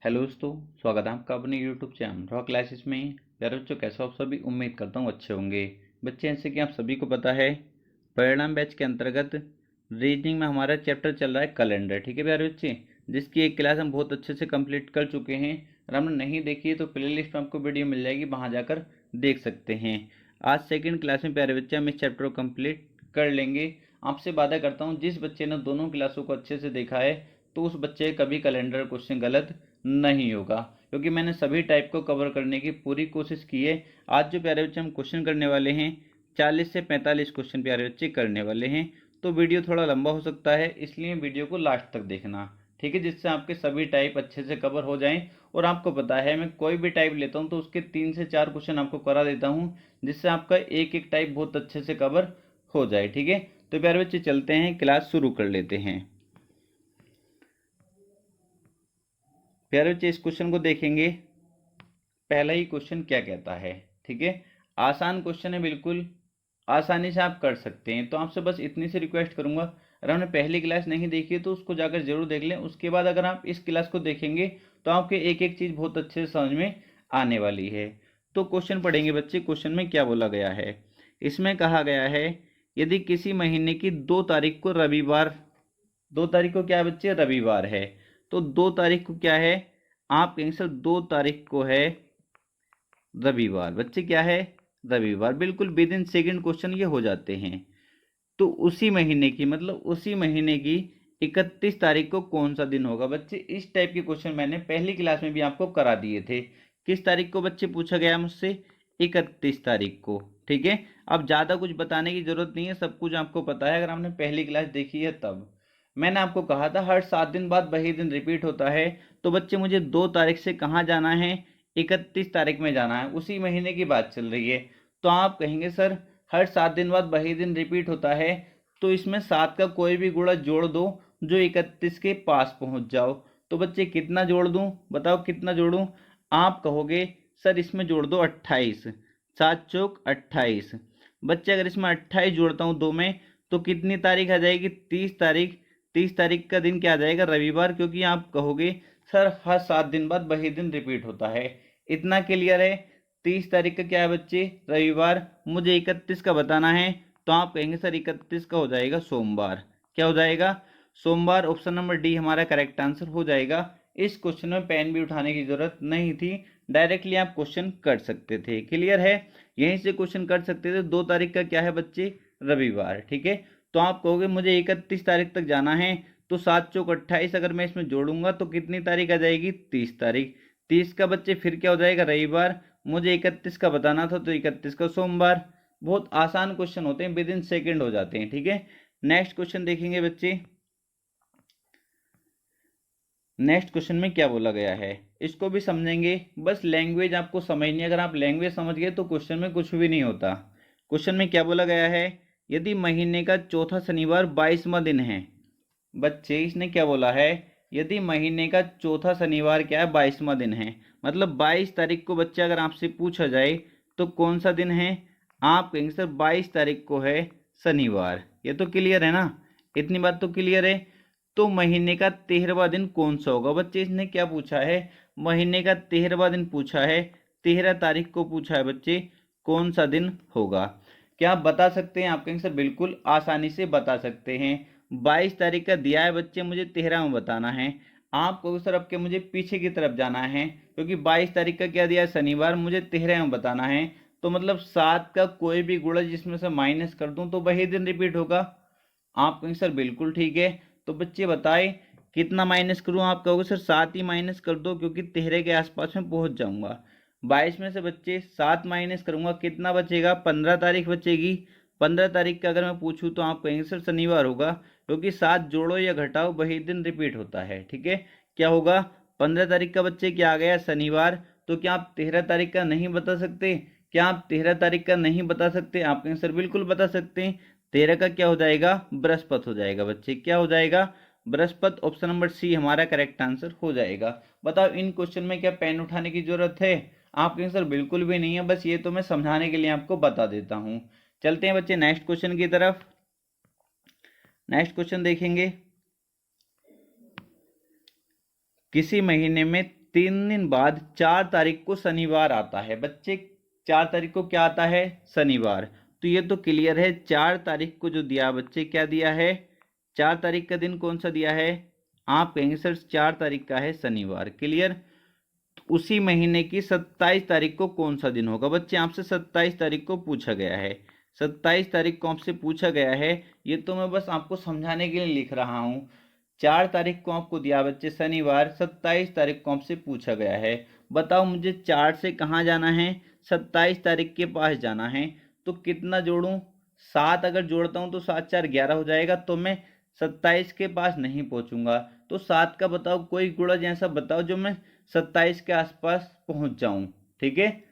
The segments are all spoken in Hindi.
हेलो दोस्तों, स्वागत है आपका अपने यूट्यूब चैनल रॉ क्लासेस में। प्यारे बच्चों, कैसे हो आप सभी? उम्मीद करता हूँ अच्छे होंगे। बच्चे, जैसे कि आप सभी को पता है, परिणाम बैच के अंतर्गत रीजनिंग में हमारा चैप्टर चल रहा है कैलेंडर। ठीक है प्यारे बच्चे, जिसकी एक क्लास हम बहुत अच्छे से कंप्लीट कर चुके हैं। अगर हमने नहीं देखी है तो प्ले लिस्ट में आपको वीडियो मिल जाएगी, वहाँ जाकर देख सकते हैं। आज सेकेंड क्लास में प्यारे बच्चे हम इस चैप्टर को कंप्लीट कर लेंगे। आपसे वादा करता हूँ, जिस बच्चे ने दोनों क्लासों को अच्छे से देखा है तो उस बच्चे कभी कैलेंडर क्वेश्चन गलत नहीं होगा, क्योंकि मैंने सभी टाइप को कवर करने की पूरी कोशिश की है। आज जो प्यारे बच्चे हम क्वेश्चन करने वाले हैं, 40 से 45 क्वेश्चन प्यारे बच्चे करने वाले हैं। तो वीडियो थोड़ा लंबा हो सकता है, इसलिए वीडियो को लास्ट तक देखना, ठीक है, जिससे आपके सभी टाइप अच्छे से कवर हो जाएं। और आपको पता है, मैं कोई भी टाइप लेता हूं तो उसके 3 से 4 क्वेश्चन आपको करा देता हूं, जिससे आपका एक एक टाइप बहुत अच्छे से कवर हो जाए। ठीक है, तो प्यारे बच्चे चलते हैं, क्लास शुरू कर लेते हैं। प्यारे बच्चे, इस क्वेश्चन को देखेंगे। पहला ही क्वेश्चन क्या कहता है? ठीक है, आसान क्वेश्चन है, बिल्कुल आसानी से आप कर सकते हैं। तो आपसे बस इतनी सी रिक्वेस्ट करूंगा, अगर आपने पहली क्लास नहीं देखी है तो उसको जाकर जरूर देख लें। उसके बाद अगर आप इस क्लास को देखेंगे तो आपके एक एक चीज बहुत अच्छे से समझ में आने वाली है। तो क्वेश्चन पढ़ेंगे बच्चे। क्वेश्चन में क्या बोला गया है? इसमें कहा गया है, यदि किसी महीने की 2 तारीख को रविवार, 2 तारीख को क्या है बच्चे? रविवार है। तो 2 तारीख को क्या है? आप कहेंगे सर 2 तारीख को है रविवार। बच्चे क्या है? रविवार। बिल्कुल विद इन सेकेंड क्वेश्चन ये हो जाते हैं। तो उसी महीने की, मतलब उसी महीने की 31 तारीख को कौन सा दिन होगा? बच्चे, इस टाइप के क्वेश्चन मैंने पहली क्लास में भी आपको करा दिए थे। किस तारीख को बच्चे पूछा गया मुझसे? 31 तारीख को। ठीक है, अब ज्यादा कुछ बताने की जरूरत नहीं है, सब कुछ आपको पता है, अगर आपने पहली क्लास देखी है तब। मैंने आपको कहा था हर 7 दिन बाद वही दिन रिपीट होता है। तो बच्चे, मुझे 2 तारीख से कहाँ जाना है? 31 तारीख में जाना है, उसी महीने की बात चल रही है। तो आप कहेंगे सर हर 7 दिन बाद वही दिन रिपीट होता है, तो इसमें 7 का कोई भी गुणा जोड़ दो जो 31 के पास पहुंच जाओ। तो बच्चे कितना जोड़ दूं? बताओ कितना जोड़ूं? आप कहोगे सर इसमें जोड़ दो 28, 7 चौक 28। बच्चे, अगर इसमें 28 जोड़ता हूं 2 में, तो कितनी तारीख आ जाएगी? 30 तारीख। 30 तारीख का दिन क्या आ जाएगा? रविवार। क्योंकि आप कहोगे सर हर 7 दिन बाद वही दिन रिपीट होता है। इतना क्लियर है? 30 तारीख का क्या है बच्चे? रविवार। मुझे 31 का बताना है, तो आप कहेंगे सर 31 का हो जाएगा सोमवार। क्या हो जाएगा? सोमवार। ऑप्शन नंबर डी हमारा करेक्ट आंसर हो जाएगा। इस क्वेश्चन में पेन भी उठाने की जरूरत नहीं थी, डायरेक्टली आप क्वेश्चन कर सकते थे। क्लियर है? यहीं से क्वेश्चन कर सकते थे। 2 तारीख का क्या है बच्चे? रविवार। ठीक है, तो आप कहोगे मुझे 31 तारीख तक जाना है, तो 7 चौक 28, अगर मैं इसमें जोड़ूंगा तो कितनी तारीख आ जाएगी? 30 तारीख। 30 का बच्चे फिर क्या हो जाएगा? रविवार। मुझे 31 का बताना था, तो 31 का सोमवार। बहुत आसान क्वेश्चन होते हैं, विद इन सेकेंड हो जाते हैं। ठीक है, नेक्स्ट क्वेश्चन देखेंगे बच्चे। नेक्स्ट क्वेश्चन में क्या बोला गया है, इसको भी समझेंगे। बस लैंग्वेज आपको समझनी है, अगर आप लैंग्वेज समझ गए तो क्वेश्चन में कुछ भी नहीं होता। क्वेश्चन में क्या बोला गया है? यदि महीने का चौथा शनिवार 22वां दिन है। बच्चे, इसने क्या बोला है? यदि महीने का चौथा शनिवार क्या है? 22वां दिन है। मतलब 22 तारीख को बच्चे अगर आपसे पूछा जाए तो कौन सा दिन है? आप कहेंगे सर 22 तारीख को है शनिवार। ये तो क्लियर है ना? इतनी बात तो क्लियर है। तो महीने का 13वां दिन कौन सा होगा? बच्चे, इसने क्या पूछा है? महीने का 13वां दिन पूछा है। 13 तारीख को पूछा है बच्चे, कौन सा दिन होगा? क्या आप बता सकते हैं? आप कहेंगे सर बिल्कुल आसानी से बता सकते हैं। 22 तारीख का दिया है बच्चे, मुझे 13 में बताना है। आप कहोगे सर अब के मुझे पीछे की तरफ जाना है, क्योंकि 22 तारीख का क्या दिया है? शनिवार। मुझे 13 में बताना है, तो मतलब 7 का कोई भी गुणा जिसमें से माइनस कर दूं तो वही दिन रिपीट होगा। आप कहेंगे सर बिल्कुल ठीक है। तो बच्चे बताए कितना माइनस करूं? आप कहोगे सर 7 ही माइनस कर दो, क्योंकि 13 के आसपास में पहुंच जाऊंगा। 22 में से बच्चे 7 माइनस करूंगा, कितना बचेगा? 15 तारीख बचेगी। 15 तारीख का अगर मैं पूछूं तो आप कहेंगे सर शनिवार होगा, क्योंकि 7 जोड़ो या घटाओ वही दिन रिपीट होता है। ठीक है, क्या होगा? 15 तारीख का बच्चे क्या आ गया? शनिवार। तो क्या आप 13 तारीख का नहीं बता सकते? क्या आप 13 तारीख का नहीं बता सकते? आप कहेंगे सर बिल्कुल बता सकते हैं। 13 का क्या हो जाएगा? बृहस्पति हो जाएगा। बच्चे, क्या हो जाएगा? बृहस्पति। ऑप्शन नंबर सी हमारा करेक्ट आंसर हो जाएगा। बताओ इन क्वेश्चन में क्या पेन उठाने की जरूरत है? आप कहेंगे सर बिल्कुल भी नहीं है, बस ये तो मैं समझाने के लिए आपको बता देता हूं। चलते हैं बच्चे नेक्स्ट क्वेश्चन की तरफ। नेक्स्ट क्वेश्चन देखेंगे। किसी महीने में 3 दिन बाद 4 तारीख को शनिवार आता है बच्चे। 4 तारीख को क्या आता है? शनिवार। तो ये तो क्लियर है, 4 तारीख को जो दिया बच्चे, क्या दिया है? 4 तारीख का दिन कौन सा दिया है? आप कहेंगे सर 4 तारीख का है शनिवार, क्लियर। उसी महीने की 27 तारीख को कौन सा दिन होगा? बच्चे आपसे 27 तारीख को पूछा गया है, 27 तारीख को आपसे पूछा गया है। ये तो मैं बस आपको समझाने के लिए लिख रहा हूँ। 4 तारीख को आपको दिया बच्चे शनिवार, 27 तारीख को आपसे पूछा गया है। बताओ मुझे 4 से कहाँ जाना है? 27 तारीख के पास जाना है। तो कितना जोड़ूं? 7 अगर जोड़ता हूं तो 7 4 11 हो जाएगा, तो मैं 27 के पास नहीं पहुंचूंगा। तो 7 का बताओ कोई गुणज ऐसा बताओ जो मैं 27 के आसपास पहुंच जाऊं। ठीक है,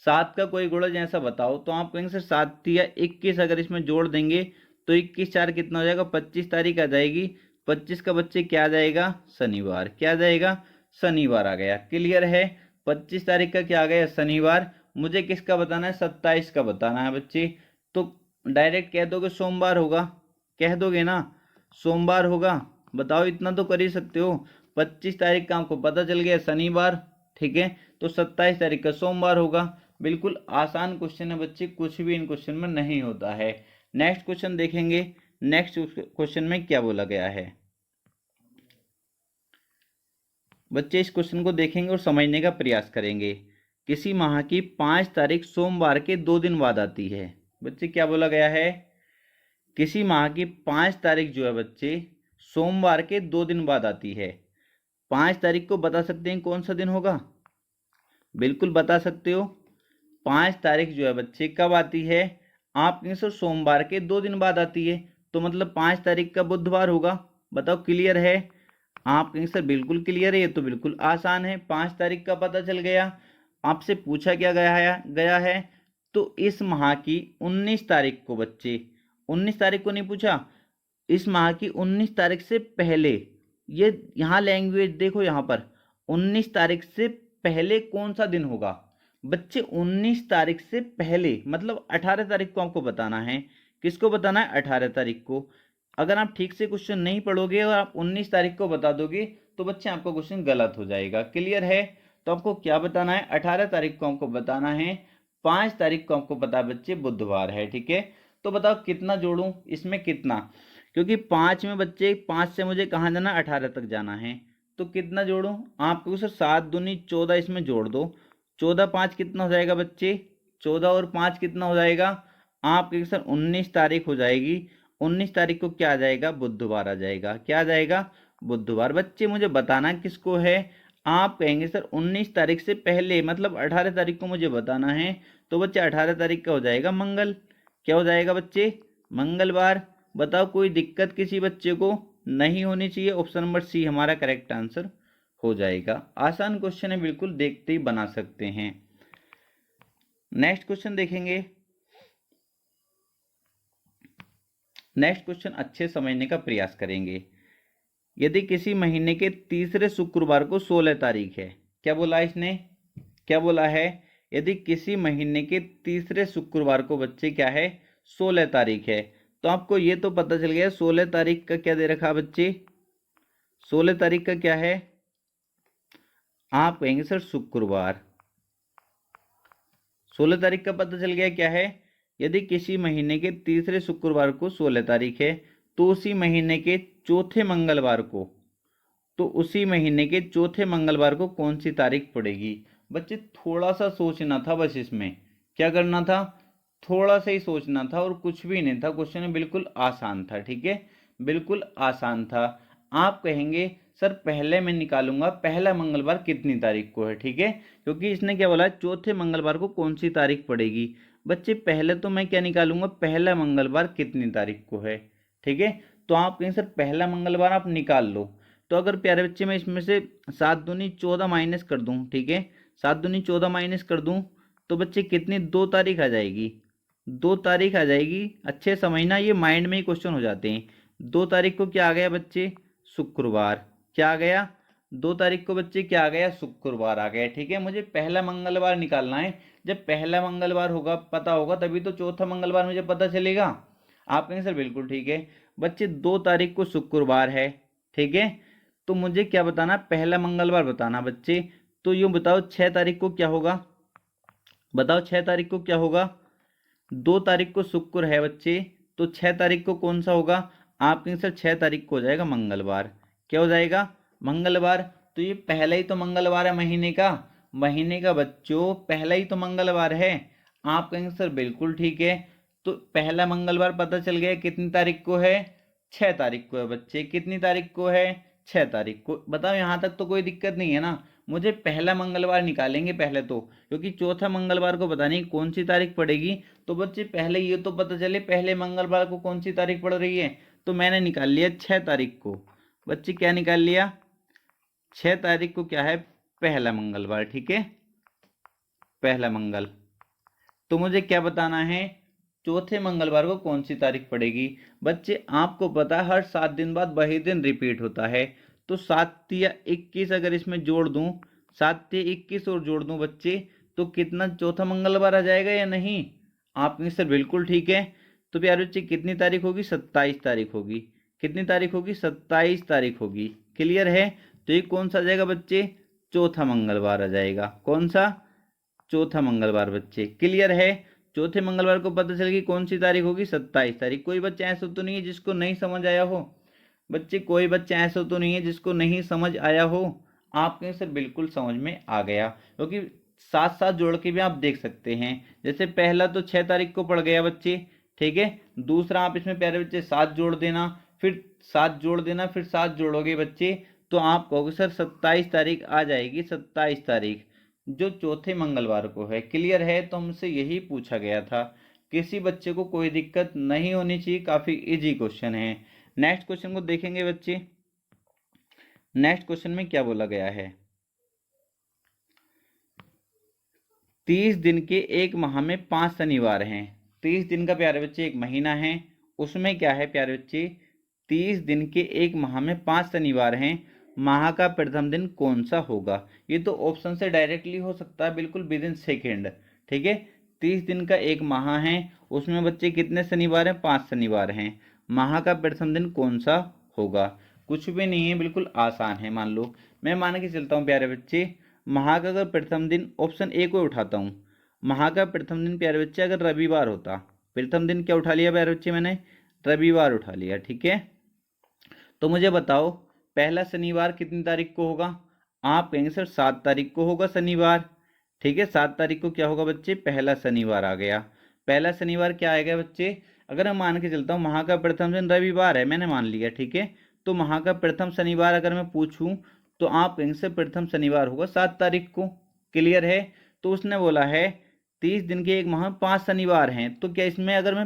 7 का कोई गुणज ऐसा बताओ। तो आप कहेंगे सर 7 या 21 अगर इसमें जोड़ देंगे तो 21 4 कितना हो जाएगा? 25 तारीख आ जाएगी। 25 का बच्चे क्या आ जाएगा? शनिवार। क्या आ जाएगा? शनिवार आ गया, क्लियर है। 25 तारीख का क्या आ गया? शनिवार। मुझे किसका बताना है? 27 का बताना है बच्चे। तो डायरेक्ट कह दोगे सोमवार होगा, कह दोगे ना सोमवार होगा। बताओ, इतना तो कर ही सकते हो। 25 तारीख का आपको पता चल गया शनिवार, ठीक है, तो 27 तारीख का सोमवार होगा। बिल्कुल आसान क्वेश्चन है बच्चे, कुछ भी इन क्वेश्चन में नहीं होता है। नेक्स्ट क्वेश्चन देखेंगे। नेक्स्ट क्वेश्चन में क्या बोला गया है बच्चे, इस क्वेश्चन को देखेंगे और समझने का प्रयास करेंगे। किसी माह की 5 तारीख सोमवार के 2 दिन बाद आती है। बच्चे क्या बोला गया है? किसी माह की 5 तारीख जो है बच्चे सोमवार के 2 दिन बाद आती है। 5 तारीख को बता सकते हैं कौन सा दिन होगा? बिल्कुल बता सकते हो। 5 तारीख जो है बच्चे कब आती है? आप कहेंगे सर सोमवार के 2 दिन बाद आती है, तो मतलब 5 तारीख का बुधवार होगा। बताओ, क्लियर है? आप कहेंगे सर बिल्कुल क्लियर है, ये तो बिल्कुल आसान है। 5 तारीख का पता चल गया। आपसे पूछा क्या गया है तो इस माह की 19 तारीख को बच्चे, 19 तारीख को नहीं पूछा, इस माह की 19 तारीख से पहले, ये यहाँ लैंग्वेज देखो, यहाँ पर 19 तारीख से पहले कौन सा दिन होगा? बच्चे 19 तारीख से पहले मतलब 18 तारीख को आपको बताना है। किसको बताना है? 18 तारीख को। अगर आप ठीक से क्वेश्चन नहीं पढ़ोगे और आप 19 तारीख को बता दोगे तो बच्चे आपका क्वेश्चन गलत हो जाएगा, क्लियर है। तो आपको क्या बताना है? 18 तारीख को आपको बताना है। 5 तारीख को आपको पता है बच्चे बुधवार है, ठीक है। तो बताओ कितना जोड़ूं इसमें? कितना, क्योंकि 5 में बच्चे 5 से मुझे कहाँ जाना? 18 तक जाना है। तो कितना जोड़ूं? आपको सर 7 दूनी 14 इसमें जोड़ दो। 14 5 कितना हो जाएगा बच्चे? 14 और 5 कितना हो जाएगा? आपके सर 19 तारीख हो जाएगी। 19 तारीख को क्या आ जाएगा? बुधवार आ जाएगा। क्या आ जाएगा? बुधवार। बच्चे मुझे बताना किसको है? आप कहेंगे सर 19 तारीख से पहले मतलब 18 तारीख को मुझे बताना है। तो बच्चे 18 तारीख का हो जाएगा मंगल। क्या हो जाएगा बच्चे? मंगलवार। बताओ, कोई दिक्कत किसी बच्चे को नहीं होनी चाहिए। ऑप्शन नंबर सी हमारा करेक्ट आंसर हो जाएगा। आसान क्वेश्चन है, बिल्कुल देखते ही बना सकते हैं। नेक्स्ट क्वेश्चन देखेंगे। नेक्स्ट क्वेश्चन अच्छे समझने का प्रयास करेंगे। यदि किसी महीने के तीसरे शुक्रवार को 16 तारीख है, क्या बोला इसने? क्या बोला है? यदि किसी महीने के तीसरे शुक्रवार को बच्चे क्या है? 16 तारीख है। तो आपको ये तो पता चल गया 16 तारीख का क्या दे रखा बच्चे? 16 तारीख का क्या है? आप कहेंगे सर शुक्रवार। 16 तारीख का पता चल गया क्या है? यदि किसी महीने के तीसरे शुक्रवार को 16 तारीख है तो उसी महीने के चौथे मंगलवार को, तो उसी महीने के चौथे मंगलवार को कौन सी तारीख पड़ेगी? बच्चे थोड़ा सा सोचना था बस, इसमें क्या करना था? थोड़ा सा ही सोचना था और कुछ भी नहीं था। क्वेश्चन बिल्कुल आसान था, ठीक है, बिल्कुल आसान था। आप कहेंगे सर पहले मैं निकालूंगा पहला मंगलवार कितनी तारीख को है, ठीक है, क्योंकि इसने क्या बोला? चौथे मंगलवार को कौन सी तारीख पड़ेगी। बच्चे पहले तो मैं क्या निकालूंगा? पहला मंगलवार कितनी तारीख को है, ठीक है। तो आप कहें सर पहला मंगलवार आप निकाल लो। तो अगर प्यारे बच्चे मैं इसमें से 7 दूनी 14 माइनस कर दूं, ठीक है, 7 दूनी 14 माइनस कर दूं तो बच्चे कितनी 2 तारीख आ जाएगी। 2 तारीख आ जाएगी। अच्छे समझना, ये माइंड में ही क्वेश्चन हो जाते हैं। 2 तारीख को क्या आ गया बच्चे? शुक्रवार। क्या आ गया? 2 तारीख को बच्चे क्या आ गया? शुक्रवार आ गया, ठीक है। मुझे पहला मंगलवार निकालना है। जब पहला मंगलवार होगा पता होगा तभी तो चौथा मंगलवार मुझे पता चलेगा। आप कहेंगे सर बिल्कुल ठीक है। बच्चे 2 तारीख को शुक्रवार है, ठीक है, तो मुझे क्या बताना? पहला मंगलवार बताना बच्चे। तो यूँ बताओ 6 तारीख को क्या होगा, बताओ 6 तारीख को क्या होगा। 2 तारीख को शुक्र है बच्चे, तो 6 तारीख को कौन सा होगा, आपके आंसर 6 तारीख को हो जाएगा मंगलवार। क्या हो जाएगा, मंगलवार। तो ये पहला ही तो मंगलवार है महीने का बच्चों, पहला ही तो मंगलवार है। आपका आंसर बिल्कुल ठीक है। तो पहला मंगलवार पता चल गया कितनी तारीख को है, 6 तारीख को है बच्चे। कितनी तारीख को है, 6 तारीख को। बताओ यहाँ तक तो कोई दिक्कत नहीं है ना। मुझे पहला मंगलवार निकालेंगे पहले तो, क्योंकि चौथा मंगलवार को पता नहीं कौन सी तारीख पड़ेगी। तो बच्चे पहले ये तो पता चले पहले मंगलवार को कौन सी तारीख पड़ रही है। तो मैंने निकाल लिया 6 तारीख को। बच्चे क्या निकाल लिया, 6 तारीख को क्या है, पहला मंगलवार। ठीक है, पहला मंगल। तो मुझे क्या बताना है, चौथे मंगलवार को कौन सी तारीख पड़ेगी। बच्चे आपको पता है हर 7 दिन बाद वही दिन रिपीट होता है। तो 7 या 21 अगर इसमें जोड़ दूं, 7 या 21 और जोड़ दूं बच्चे, तो कितना चौथा मंगलवार आ जाएगा या नहीं। आपके सर बिल्कुल ठीक है। तो प्यारे बच्चे कितनी तारीख होगी, 27 तारीख होगी। कितनी तारीख होगी, 27 तारीख होगी। क्लियर है। तो ये कौन सा आ जाएगा बच्चे, चौथा मंगलवार आ जाएगा। कौन सा, चौथा मंगलवार बच्चे। क्लियर है। चौथे मंगलवार को पता चल गई कौन सी तारीख होगी, 27 तारीख। कोई बच्चा ऐसा तो नहीं है जिसको नहीं समझ आया हो, बच्चे कोई बच्चा ऐसा तो नहीं है जिसको नहीं समझ आया हो। आपके सर बिल्कुल समझ में आ गया, क्योंकि साथ साथ जोड़ के भी आप देख सकते हैं। जैसे पहला तो 6 तारीख को पड़ गया बच्चे, ठीक है। दूसरा आप इसमें प्यारे बच्चे 7 जोड़ देना, फिर 7 जोड़ देना, फिर 7 जोड़ोगे बच्चे, तो आप कहोगे सर 27 तारीख आ जाएगी, 27 तारीख जो चौथे मंगलवार को है। क्लियर है। तो हमसे यही पूछा गया था, किसी बच्चे को कोई दिक्कत नहीं होनी चाहिए, काफी इजी क्वेश्चन है। नेक्स्ट क्वेश्चन को देखेंगे बच्चे। नेक्स्ट क्वेश्चन में क्या बोला गया है, 30 दिन के एक माह में 5 शनिवार हैं। 30 दिन का प्यारे बच्चे एक महीना है, उसमें क्या है प्यारे बच्चे, 30 दिन के एक माह में 5 शनिवार हैं। माह का प्रथम दिन कौन सा होगा। ये तो ऑप्शन से डायरेक्टली हो सकता है, बिल्कुल विद इन सेकेंड। ठीक है, 30 दिन का एक माह है, उसमें बच्चे कितने शनिवार हैं, 5 शनिवार हैं। माह का प्रथम दिन कौन सा होगा। कुछ भी नहीं है, बिल्कुल आसान है। मान लो मैं मान के चलता हूँ प्यारे बच्चे, माह का अगर प्रथम दिन, ऑप्शन ए को उठाता हूँ, माह का प्रथम दिन प्यारे बच्चे अगर रविवार होता, प्रथम दिन क्या उठा लिया प्यारे बच्चे, मैंने रविवार उठा लिया। ठीक है, तो मुझे बताओ पहला शनिवार कितनी तारीख को होगा। आप कहेंगे सर 7 तारीख को होगा शनिवार। ठीक है, 7 तारीख को क्या होगा बच्चे, पहला शनिवार आ गया। पहला शनिवार क्या आएगा बच्चे, अगर मैं मान के चलता हूँ माह का प्रथम दिन रविवार है, मैंने मान लिया। ठीक है, तो माह का प्रथम शनिवार अगर मैं पूछूं, तो आप कहेंगे सर प्रथम शनिवार होगा 7 तारीख को। क्लियर है। तो उसने बोला है 30 दिन के एक माह में 5 शनिवार हैं, तो क्या इसमें अगर मैं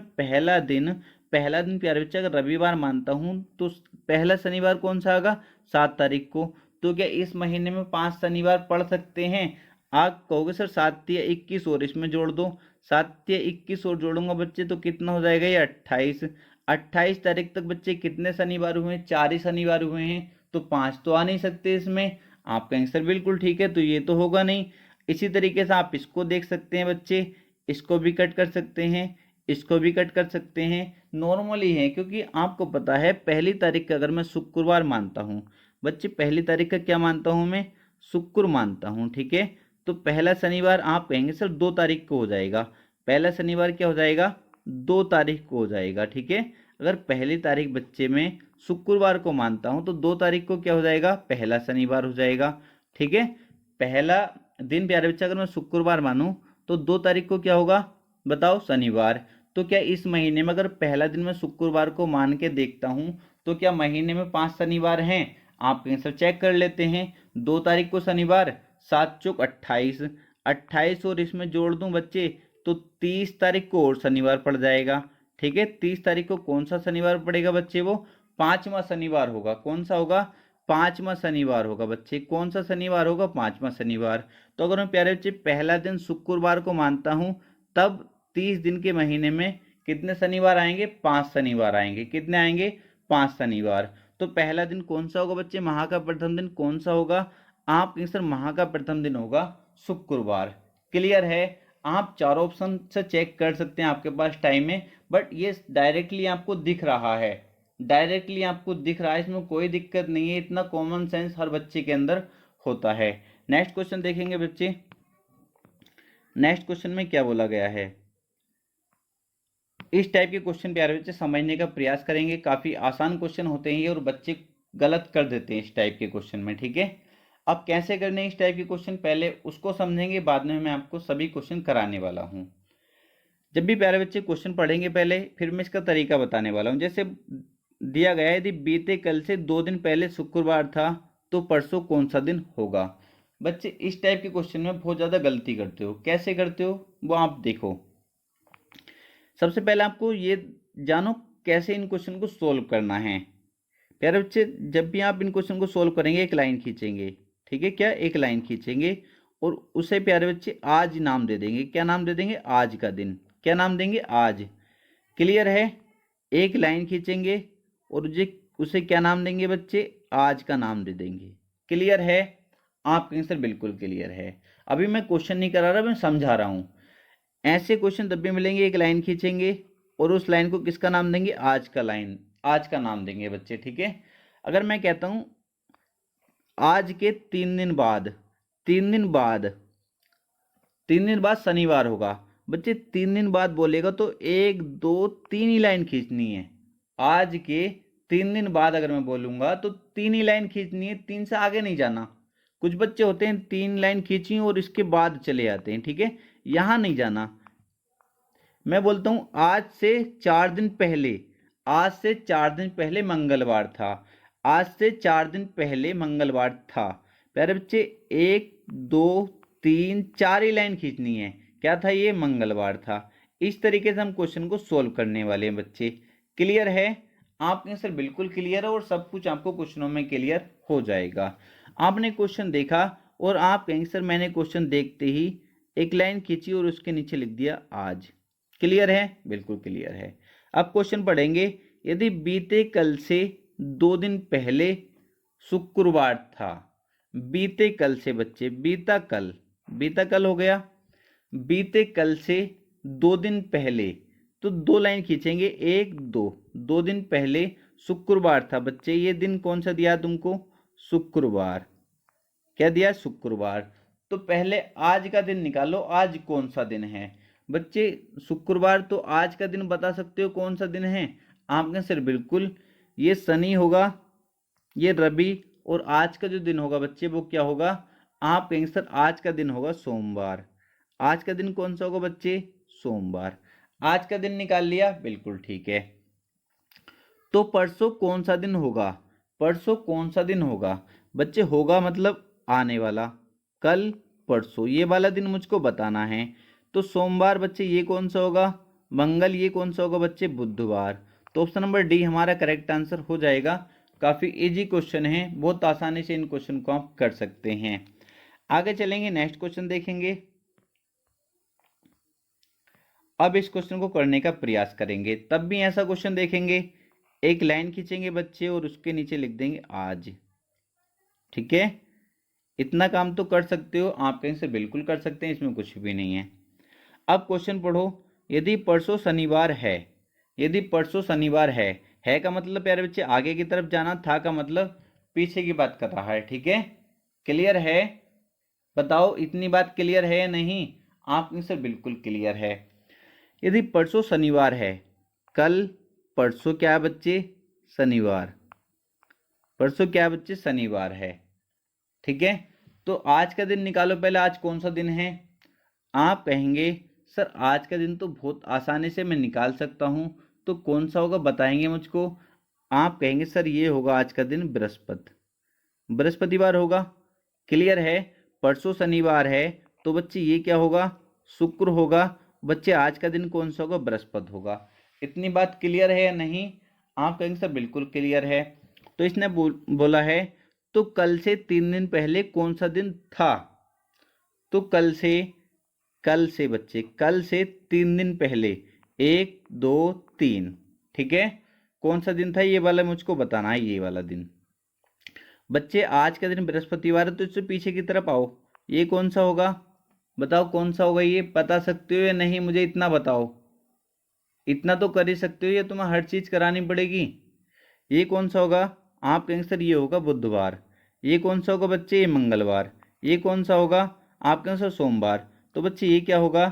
पहला दिन प्यारे बच्चे अगर रविवार मानता हूं, तो पहला शनिवार कौन सा आएगा, 7 तारीख को। तो क्या इस महीने में 5 शनिवार पड़ सकते हैं। आप कहोगे सर 7 या 21 और इसमें जोड़ दो, 7 या 21 और जोड़ूंगा बच्चे तो कितना हो जाएगा, ये 28। 28 तारीख तक बच्चे कितने शनिवार हुए हैं, 4 ही शनिवार हुए हैं, तो 5 तो आ नहीं सकते इसमें। आपका आंसर बिल्कुल ठीक है, तो ये तो होगा नहीं। इसी तरीके से आप इसको देख सकते हैं बच्चे, इसको भी कट कर सकते हैं, इसको भी कट कर सकते हैं। नॉर्मली है, क्योंकि आपको पता है पहली तारीख का अगर मैं शुक्रवार मानता हूँ बच्चे, पहली तारीख का क्या मानता हूँ मैं, शुक्र मानता हूँ। ठीक है, तो पहला शनिवार आप कहेंगे सर 2 तारीख को हो जाएगा। पहला शनिवार क्या हो जाएगा, 2 तारीख को हो जाएगा। ठीक है, अगर पहली तारीख बच्चे में शुक्रवार को मानता हूँ, तो 2 तारीख को क्या हो जाएगा, पहला शनिवार हो जाएगा। ठीक है, पहला दिन प्यारे बच्चे अगर मैं शुक्रवार मानूं, तो 2 तारीख को क्या होगा, बताओ, शनिवार। तो क्या इस महीने में अगर पहला दिन मैं शुक्रवार को मान के देखता हूं, तो क्या महीने में 5 शनिवार हैं। आप आंसर चेक कर लेते हैं। 2 तारीख को शनिवार, 7 चौक 28, 28 और इसमें जोड़ दूं बच्चे, तो 30 तारीख को और शनिवार पड़ जाएगा। ठीक है, 30 तारीख को कौन सा शनिवार पड़ेगा बच्चे, वो 5वां शनिवार होगा। कौन सा होगा, 5वां शनिवार होगा बच्चे। कौन सा शनिवार होगा, 5वां शनिवार। तो अगर मैं प्यारे बच्चे पहला दिन शुक्रवार को मानता हूं, तब 30 दिन के महीने में कितने शनिवार आएंगे, 5 शनिवार आएंगे। कितने आएंगे, 5 शनिवार। तो पहला दिन कौन सा होगा बच्चे, माह का प्रथम दिन कौन सा होगा। आप सर माह का प्रथम दिन होगा शुक्रवार। क्लियर है। आप चारों ऑप्शन से चेक कर सकते हैं, आपके पास टाइम है, बट ये डायरेक्टली आपको दिख रहा है, डायरेक्टली आपको दिख रहा है, इसमें कोई दिक्कत नहीं है। इतना कॉमन सेंस हर बच्चे के अंदर होता है। नेक्स्ट क्वेश्चन देखेंगे बच्चे। नेक्स्ट क्वेश्चन में क्या बोला गया है, इस टाइप के क्वेश्चन प्यारे बच्चे समझने का प्रयास करेंगे। काफी आसान क्वेश्चन होते हैं ये और बच्चे गलत कर देते हैं इस टाइप के क्वेश्चन में, ठीक है। अब कैसे करने इस टाइप के क्वेश्चन, पहले उसको समझेंगे, बाद में मैं आपको सभी क्वेश्चन कराने वाला हूँ। जब भी प्यारे बच्चे क्वेश्चन पढ़ेंगे पहले, फिर मैं इसका तरीका बताने वाला हूँ। जैसे दिया गया है, यदि बीते कल से 2 दिन पहले शुक्रवार था तो परसों कौन सा दिन होगा। बच्चे इस टाइप के क्वेश्चन में बहुत ज़्यादा गलती करते हो। कैसे करते हो वो आप देखो। सबसे पहले आपको ये जानो कैसे इन क्वेश्चन को सोल्व करना है। प्यारे बच्चे, जब भी आप इन क्वेश्चन को सोल्व करेंगे एक लाइन खींचेंगे, ठीक है, क्या एक लाइन खींचेंगे और उसे प्यारे बच्चे आज नाम दे देंगे। क्या नाम दे देंगे, आज का दिन। क्या नाम देंगे, आज। क्लियर है। एक लाइन खींचेंगे और उसे क्या नाम देंगे बच्चे, आज का नाम दे देंगे। क्लियर है। आपका आंसर बिल्कुल क्लियर है। अभी मैं क्वेश्चन नहीं करा रहा, मैं समझा रहा हूं। ऐसे क्वेश्चन तब भी मिलेंगे, एक लाइन खींचेंगे और उस लाइन को किसका नाम देंगे, आज का लाइन, आज का नाम देंगे बच्चे, ठीक है। अगर मैं कहता हूं आज के 3 दिन बाद, 3 दिन बाद, 3 दिन बाद शनिवार होगा। बच्चे 3 दिन बाद बोलेगा तो 1 2 3 ही लाइन खींचनी है। आज के 3 दिन बाद अगर मैं बोलूंगा तो 3 ही लाइन खींचनी है, 3 से आगे नहीं जाना। कुछ बच्चे होते हैं 3 लाइन खींची और इसके बाद चले जाते हैं, ठीक है, यहां नहीं जाना। मैं बोलता हूं आज से 4 दिन पहले, आज से 4 दिन पहले मंगलवार था। आज से 4 दिन पहले मंगलवार था। प्यारे बच्चे 1 2 3 4 ही लाइन खींचनी है। क्या था ये, मंगलवार था। इस तरीके से हम क्वेश्चन को सोल्व करने वाले हैं बच्चे। क्लियर है। आपके आंसर बिल्कुल क्लियर है और सब कुछ आपको क्वेश्चनों में क्लियर हो जाएगा। आपने क्वेश्चन देखा और आप कहेंगे सर मैंने क्वेश्चन देखते ही एक लाइन खींची और उसके नीचे लिख दिया आज। क्लियर है, बिल्कुल क्लियर है। अब क्वेश्चन पढ़ेंगे। यदि बीते कल से 2 दिन पहले शुक्रवार था, बीते कल से बच्चे, बीता कल, बीता कल हो गया। बीते कल से 2 दिन पहले, तो 2 लाइन खींचेंगे, 1 2, 2 दिन पहले शुक्रवार था। बच्चे ये दिन कौन सा दिया तुमको, शुक्रवार। क्या दिया, शुक्रवार। तो पहले आज का दिन निकालो, आज कौन सा दिन है। बच्चे शुक्रवार तो आज का दिन बता सकते हो कौन सा दिन है। आपके सर बिल्कुल, ये शनि होगा, ये रवि, और आज का जो दिन होगा बच्चे वो क्या होगा। आप कहेंगे सर आज का दिन होगा सोमवार। आज का दिन कौन सा होगा बच्चे, सोमवार। आज का दिन निकाल लिया, बिल्कुल ठीक है। तो परसों कौन सा दिन होगा, परसों कौन सा दिन होगा। बच्चे होगा मतलब आने वाला, कल परसों ये वाला दिन मुझको बताना है। तो सोमवार बच्चे ये कौन सा होगा, मंगल ये कौन सा होगा बच्चे, बुधवार। तो ऑप्शन नंबर डी हमारा करेक्ट आंसर हो जाएगा। काफी इजी क्वेश्चन है, बहुत आसानी से इन क्वेश्चन को आप कर सकते हैं। आगे चलेंगे, नेक्स्ट क्वेश्चन देखेंगे। अब इस क्वेश्चन को करने का प्रयास करेंगे, तब भी ऐसा क्वेश्चन देखेंगे, एक लाइन खींचेंगे बच्चे और उसके नीचे लिख देंगे आज। ठीक है, इतना काम तो कर सकते हो आप, कहीं से बिल्कुल कर सकते हैं, इसमें कुछ भी नहीं है। अब क्वेश्चन पढ़ो। यदि परसों शनिवार है, यदि परसों शनिवार है का मतलब प्यारे बच्चे आगे की तरफ जाना, था का मतलब पीछे की बात कर रहा है। ठीक है, क्लियर है। बताओ इतनी बात क्लियर है या नहीं। आपके सर बिल्कुल क्लियर है। यदि परसों शनिवार है, कल परसों क्या है बच्चे, शनिवार। परसों क्या है बच्चे, शनिवार है। ठीक है, तो आज का दिन निकालो पहले, आज कौन सा दिन है। आप कहेंगे सर आज का दिन तो बहुत आसानी से मैं निकाल सकता हूं, तो कौन सा होगा बताएंगे मुझको। आप कहेंगे सर ये होगा आज का दिन बृहस्पति, बृहस्पतिवार होगा। क्लियर है। परसों शनिवार है तो बच्चे ये क्या होगा, शुक्र होगा। बच्चे आज का दिन कौन सा होगा, बृहस्पति होगा। इतनी बात क्लियर है या नहीं। आप कहेंगे सर बिल्कुल क्लियर है। तो इसने बोला है तो कल से 3 दिन पहले कौन सा दिन था। तो कल से बच्चे, कल से 3 दिन पहले, 1 2 3। ठीक है, कौन सा दिन था ये वाला मुझको बताना है, ये वाला दिन। बच्चे आज का दिन बृहस्पतिवार है तो इससे पीछे की तरफ आओ, ये कौन सा होगा, बताओ कौन सा होगा। ये बता सकते हो या नहीं, मुझे इतना बताओ। इतना तो कर ही सकते हो या तुम्हें हर चीज करानी पड़ेगी। ये कौन सा होगा, आप कहेंगे सर ये होगा बुधवार। ये कौन सा होगा बच्चे, ये मंगलवार। ये कौन सा होगा आपके आंसर सोमवार। तो बच्चे ये क्या होगा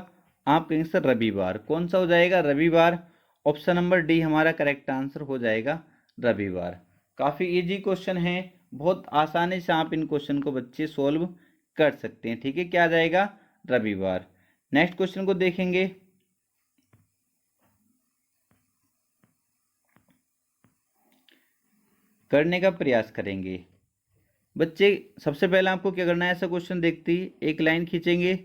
आपके आंसर रविवार। कौन सा हो जाएगा रविवार। ऑप्शन नंबर डी हमारा करेक्ट आंसर हो जाएगा रविवार। काफ़ी इजी क्वेश्चन है, बहुत आसानी से आप इन क्वेश्चन को बच्चे सोल्व कर सकते हैं। ठीक है, क्या आ जाएगा रविवार। नेक्स्ट क्वेश्चन को देखेंगे। करने का प्रयास करेंगे बच्चे। सबसे पहले आपको क्या करना है, ऐसा क्वेश्चन देखते ही एक लाइन खींचेंगे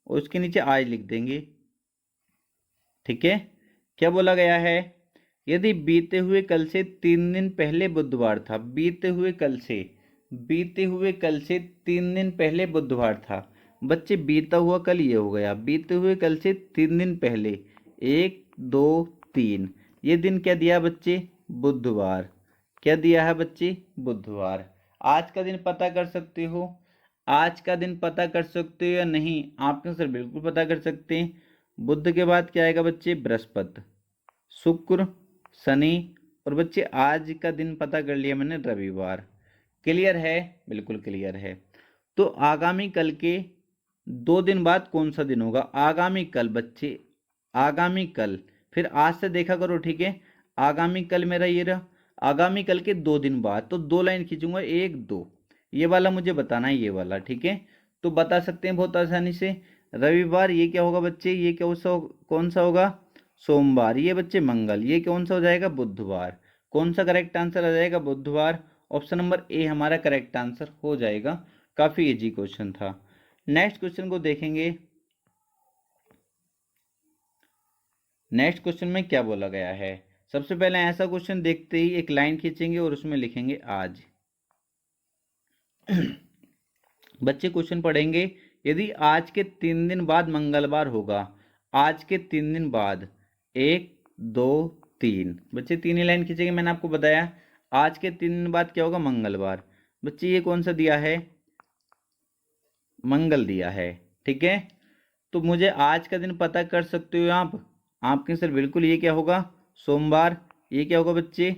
और उसके नीचे आज लिख देंगे। ठीक है, क्या बोला गया है, यदि बीते हुए कल से 3 दिन पहले बुधवार था, बीते हुए कल से 3 दिन पहले बुधवार था। बच्चे बीता हुआ कल ये हो गया, बीते हुए कल से 3 दिन पहले 1 2 3, ये दिन क्या दिया बच्चे बुधवार। क्या दिया है बच्चे बुधवार। आज का दिन पता कर सकते हो, आज का दिन पता कर सकते हो या नहीं, आपके आंसर बिल्कुल पता कर सकते हैं। बुध के बाद क्या आएगा बच्चे बृहस्पति, शुक्र, शनि, और बच्चे आज का दिन पता कर लिया मैंने रविवार। क्लियर है, बिल्कुल क्लियर है। तो आगामी कल के 2 दिन बाद कौन सा दिन होगा, आगामी कल बच्चे, आगामी कल, फिर आज से देखा करो। ठीक है, आगामी कल मेरा ये रहा, आगामी कल के 2 दिन बाद, तो 2 लाइन खींचूंगा 1 2, ये वाला मुझे बताना है, ये वाला। ठीक है, तो बता सकते हैं बहुत आसानी से। रविवार ये क्या होगा बच्चे, ये कौन सा होगा सोमवार, ये बच्चे मंगल, ये कौन सा हो जाएगा बुधवार। कौन सा करेक्ट आंसर आ जाएगा बुधवार। ऑप्शन नंबर ए हमारा करेक्ट आंसर हो जाएगा। काफी इजी क्वेश्चन था। नेक्स्ट क्वेश्चन को देखेंगे। नेक्स्ट क्वेश्चन में क्या बोला गया है, सबसे पहले ऐसा क्वेश्चन देखते ही एक लाइन खींचेंगे और उसमें लिखेंगे आज। बच्चे क्वेश्चन पढ़ेंगे, यदि आज के 3 दिन बाद मंगलवार होगा, आज के 3 दिन बाद 1 2 3, बच्चे 3 ही लाइन खींचेंगे। मैंने आपको बताया आज के 3 दिन बाद क्या होगा मंगलवार। बच्चे ये कौन सा दिया है, मंगल दिया है। ठीक है, तो मुझे आज का दिन पता कर सकते हो आप, आपके आंसर बिल्कुल ये क्या होगा सोमवार, ये क्या होगा बच्चे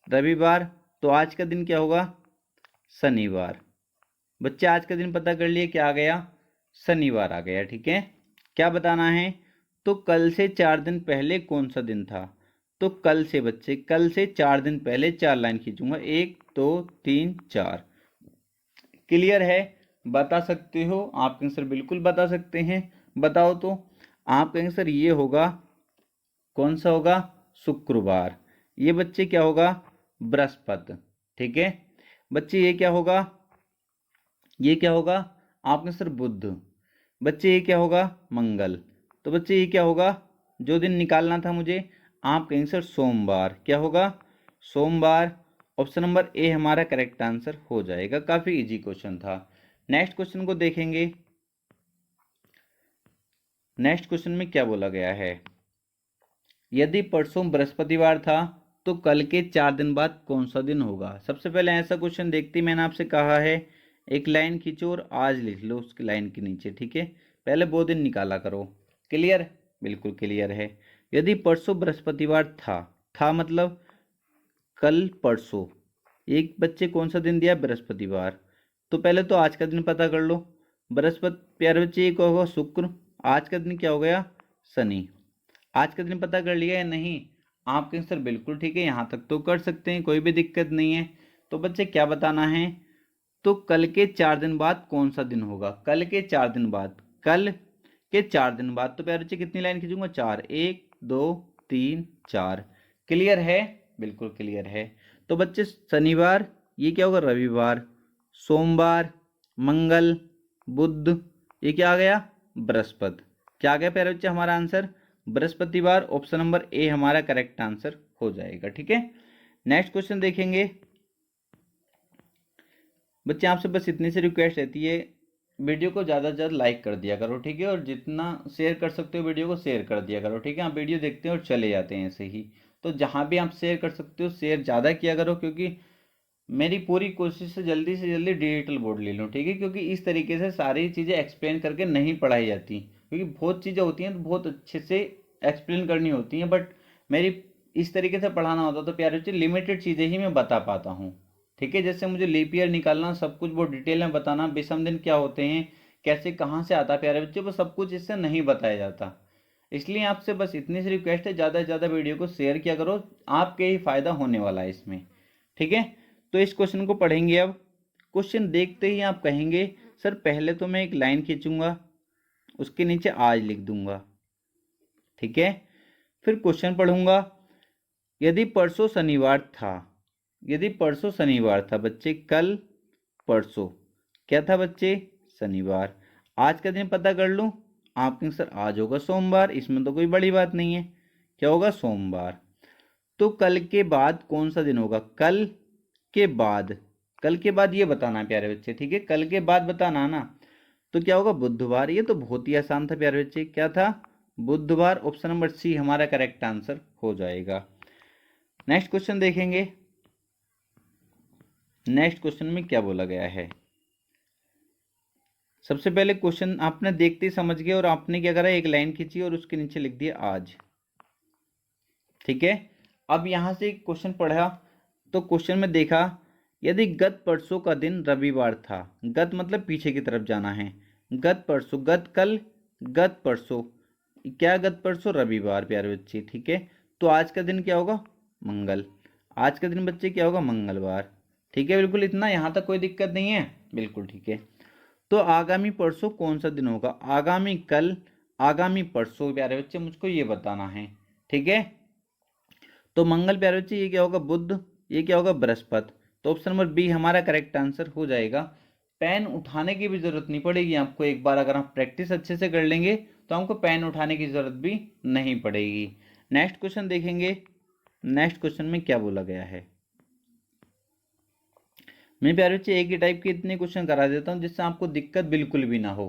रविवार, तो आज का दिन क्या होगा शनिवार। बच्चे आज का दिन पता कर लिए, क्या आ गया शनिवार आ गया। ठीक है, क्या बताना है, तो कल से 4 दिन पहले कौन सा दिन था। तो कल से बच्चे, कल से 4 दिन पहले 4 लाइन खींचूंगा 1 2 3 4। क्लियर है, बता सकते हो, आपके आंसर बिल्कुल बता सकते हैं। बताओ तो आपका आंसर ये होगा, कौन सा होगा शुक्रवार। ये बच्चे क्या होगा बृहस्पति। ठीक है बच्चे, ये क्या होगा, ये क्या होगा आपका आंसर बुध। बच्चे ये क्या होगा मंगल। तो बच्चे ये क्या होगा, जो दिन निकालना था मुझे, आपका आंसर सोमवार। क्या होगा सोमवार। ऑप्शन नंबर ए हमारा करेक्ट आंसर हो जाएगा। काफी इजी क्वेश्चन था। नेक्स्ट क्वेश्चन को देखेंगे। नेक्स्ट क्वेश्चन में क्या बोला गया है, यदि परसों बृहस्पतिवार था तो कल के 4 दिन बाद कौन सा दिन होगा। सबसे पहले ऐसा क्वेश्चन देखते ही मैंने आपसे कहा है एक लाइन खींचो और आज लिख लो उसकी लाइन के नीचे। ठीक है, पहले वो दिन निकाला करो। क्लियर, बिल्कुल क्लियर है। यदि परसों बृहस्पतिवार था मतलब कल परसों, एक बच्चे कौन सा दिन दिया बृहस्पतिवार, तो पहले तो आज का दिन पता कर लो। बृहस्पति प्यारे बच्चे एक होगा शुक्र, आज का दिन क्या हो गया शनि। आज का दिन पता कर लिया है नहीं, आपके आंसर बिल्कुल ठीक है, यहाँ तक तो कर सकते हैं, कोई भी दिक्कत नहीं है। तो बच्चे क्या बताना है, तो कल के 4 दिन बाद कौन सा दिन होगा। कल के 4 दिन बाद, कल के 4 दिन बाद, तो प्यारे बच्चे कितनी लाइन खींचूंगा 4, 1 2 3 4। क्लियर है, बिल्कुल क्लियर है। तो बच्चे शनिवार ये क्या होगा रविवार, सोमवार मंगल बुध, ये क्या आ गया बृहस्पति। क्या आ गया प्यारे बच्चे हमारा आंसर बृहस्पतिवार। ऑप्शन नंबर ए हमारा करेक्ट आंसर हो जाएगा। ठीक है, नेक्स्ट क्वेश्चन देखेंगे। बच्चे आपसे बस इतनी सी रिक्वेस्ट रहती है, वीडियो को ज़्यादा से ज़्यादा लाइक कर दिया करो। ठीक है, और जितना शेयर कर सकते हो वीडियो को शेयर कर दिया करो। ठीक है, आप वीडियो देखते हैं और चले जाते हैं ऐसे ही, तो जहाँ भी आप शेयर कर सकते हो शेयर ज़्यादा किया करो, क्योंकि मेरी पूरी कोशिश से जल्दी डिजिटल बोर्ड ले लूँ। ठीक है, क्योंकि इस तरीके से सारी चीज़ें एक्सप्लेन करके नहीं पढ़ाई जाती, क्योंकि बहुत चीज़ें होती हैं तो बहुत अच्छे से एक्सप्लेन करनी होती हैं, बट मेरी इस तरीके से पढ़ाना होता तो प्यारे बच्चे लिमिटेड चीज़ें ही मैं बता पाता हूँ। ठीक है। जैसे मुझे लीप ईयर निकालना, सब कुछ वो डिटेल में बताना, विषम दिन क्या होते हैं, कैसे कहाँ से आता है प्यारे बच्चे, वो सब कुछ इससे नहीं बताया जाता। इसलिए आपसे बस इतनी सी रिक्वेस्ट है, ज़्यादा से ज़्यादा वीडियो को शेयर किया करो, आपके ही फायदा होने वाला है इसमें। ठीक है, तो इस क्वेश्चन को पढ़ेंगे। अब क्वेश्चन देखते ही आप कहेंगे सर पहले तो मैं एक लाइन खींचूंगा, उसके नीचे आज लिख दूंगा। ठीक है, फिर क्वेश्चन पढ़ूंगा। यदि परसों शनिवार था, यदि परसों शनिवार था बच्चे, कल परसों क्या था बच्चे, शनिवार। आज का दिन पता कर लूं, आप कहेंगे सर आज होगा सोमवार, इसमें तो कोई बड़ी बात नहीं है, क्या होगा सोमवार। तो कल के बाद कौन सा दिन होगा, कल के बाद, कल के बाद ये बताना है प्यारे बच्चे। ठीक है, कल के बाद बताना ना, तो क्या होगा बुधवार। ये तो बहुत ही आसान था प्यारे बच्चे, क्या था बुधवार। ऑप्शन नंबर सी हमारा करेक्ट आंसर हो जाएगा। नेक्स्ट क्वेश्चन देखेंगे। नेक्स्ट क्वेश्चन में क्या बोला गया है। सबसे पहले क्वेश्चन आपने देखते ही समझ गए, और आपने क्या करा, एक लाइन खींची और उसके नीचे लिख दिया आज। ठीक है, अब यहां से क्वेश्चन पढ़ा, तो क्वेश्चन में देखा यदि गत परसों का दिन रविवार था, गत मतलब पीछे की तरफ जाना है, गत परसों, गत कल, गत परसों, क्या गत परसों रविवार प्यारे बच्चे। ठीक है, तो आज का दिन क्या होगा, मंगल। आज का दिन बच्चे क्या होगा, मंगलवार। ठीक है, बिल्कुल इतना, यहाँ तक कोई दिक्कत नहीं है, बिल्कुल ठीक है। तो आगामी परसों कौन सा दिन होगा, आगामी कल, आगामी परसों प्यारे बच्चे मुझको ये बताना है। ठीक है, तो मंगल प्यारे बच्चे, ये क्या होगा बुध, ये क्या होगा बृहस्पति। तो ऑप्शन नंबर बी हमारा करेक्ट आंसर हो जाएगा। पेन उठाने की भी जरूरत नहीं पड़ेगी आपको, एक बार अगर आप प्रैक्टिस अच्छे से कर लेंगे तो हमको पेन उठाने की जरूरत भी नहीं पड़ेगी। नेक्स्ट क्वेश्चन देखेंगे। नेक्स्ट क्वेश्चन में क्या बोला गया है। मैं प्यारे बच्चे एक ही टाइप के इतने क्वेश्चन करा देता हूँ जिससे आपको दिक्कत बिल्कुल भी ना हो।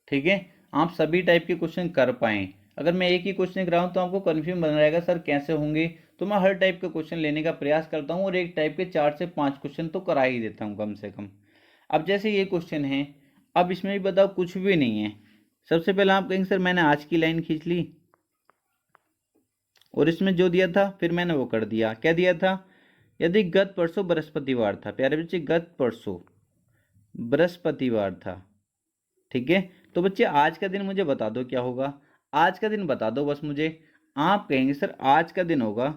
ठीक है, आप सभी टाइप के क्वेश्चन कर पाएं। अगर मैं एक ही क्वेश्चन कराऊं तो आपको कन्फ्यूजन बन रहेगा सर कैसे होंगे, तो मैं हर टाइप के क्वेश्चन लेने का प्रयास करता हूं, और एक टाइप के 4 से 5 क्वेश्चन तो करा ही देता हूं कम से कम। अब जैसे ये क्वेश्चन है, अब इसमें भी बताओ कुछ भी नहीं है। सबसे पहले आप कहेंगे सर मैंने आज की लाइन खींच ली, और इसमें जो दिया था फिर मैंने वो कर दिया। क्या दिया था, यदि गत परसों बृहस्पतिवार था, प्यारे बच्चे गत परसों बृहस्पतिवार था। ठीक है, तो बच्चे आज का दिन मुझे बता दो क्या होगा, आज का दिन बता दो बस मुझे। आप कहेंगे सर आज का दिन होगा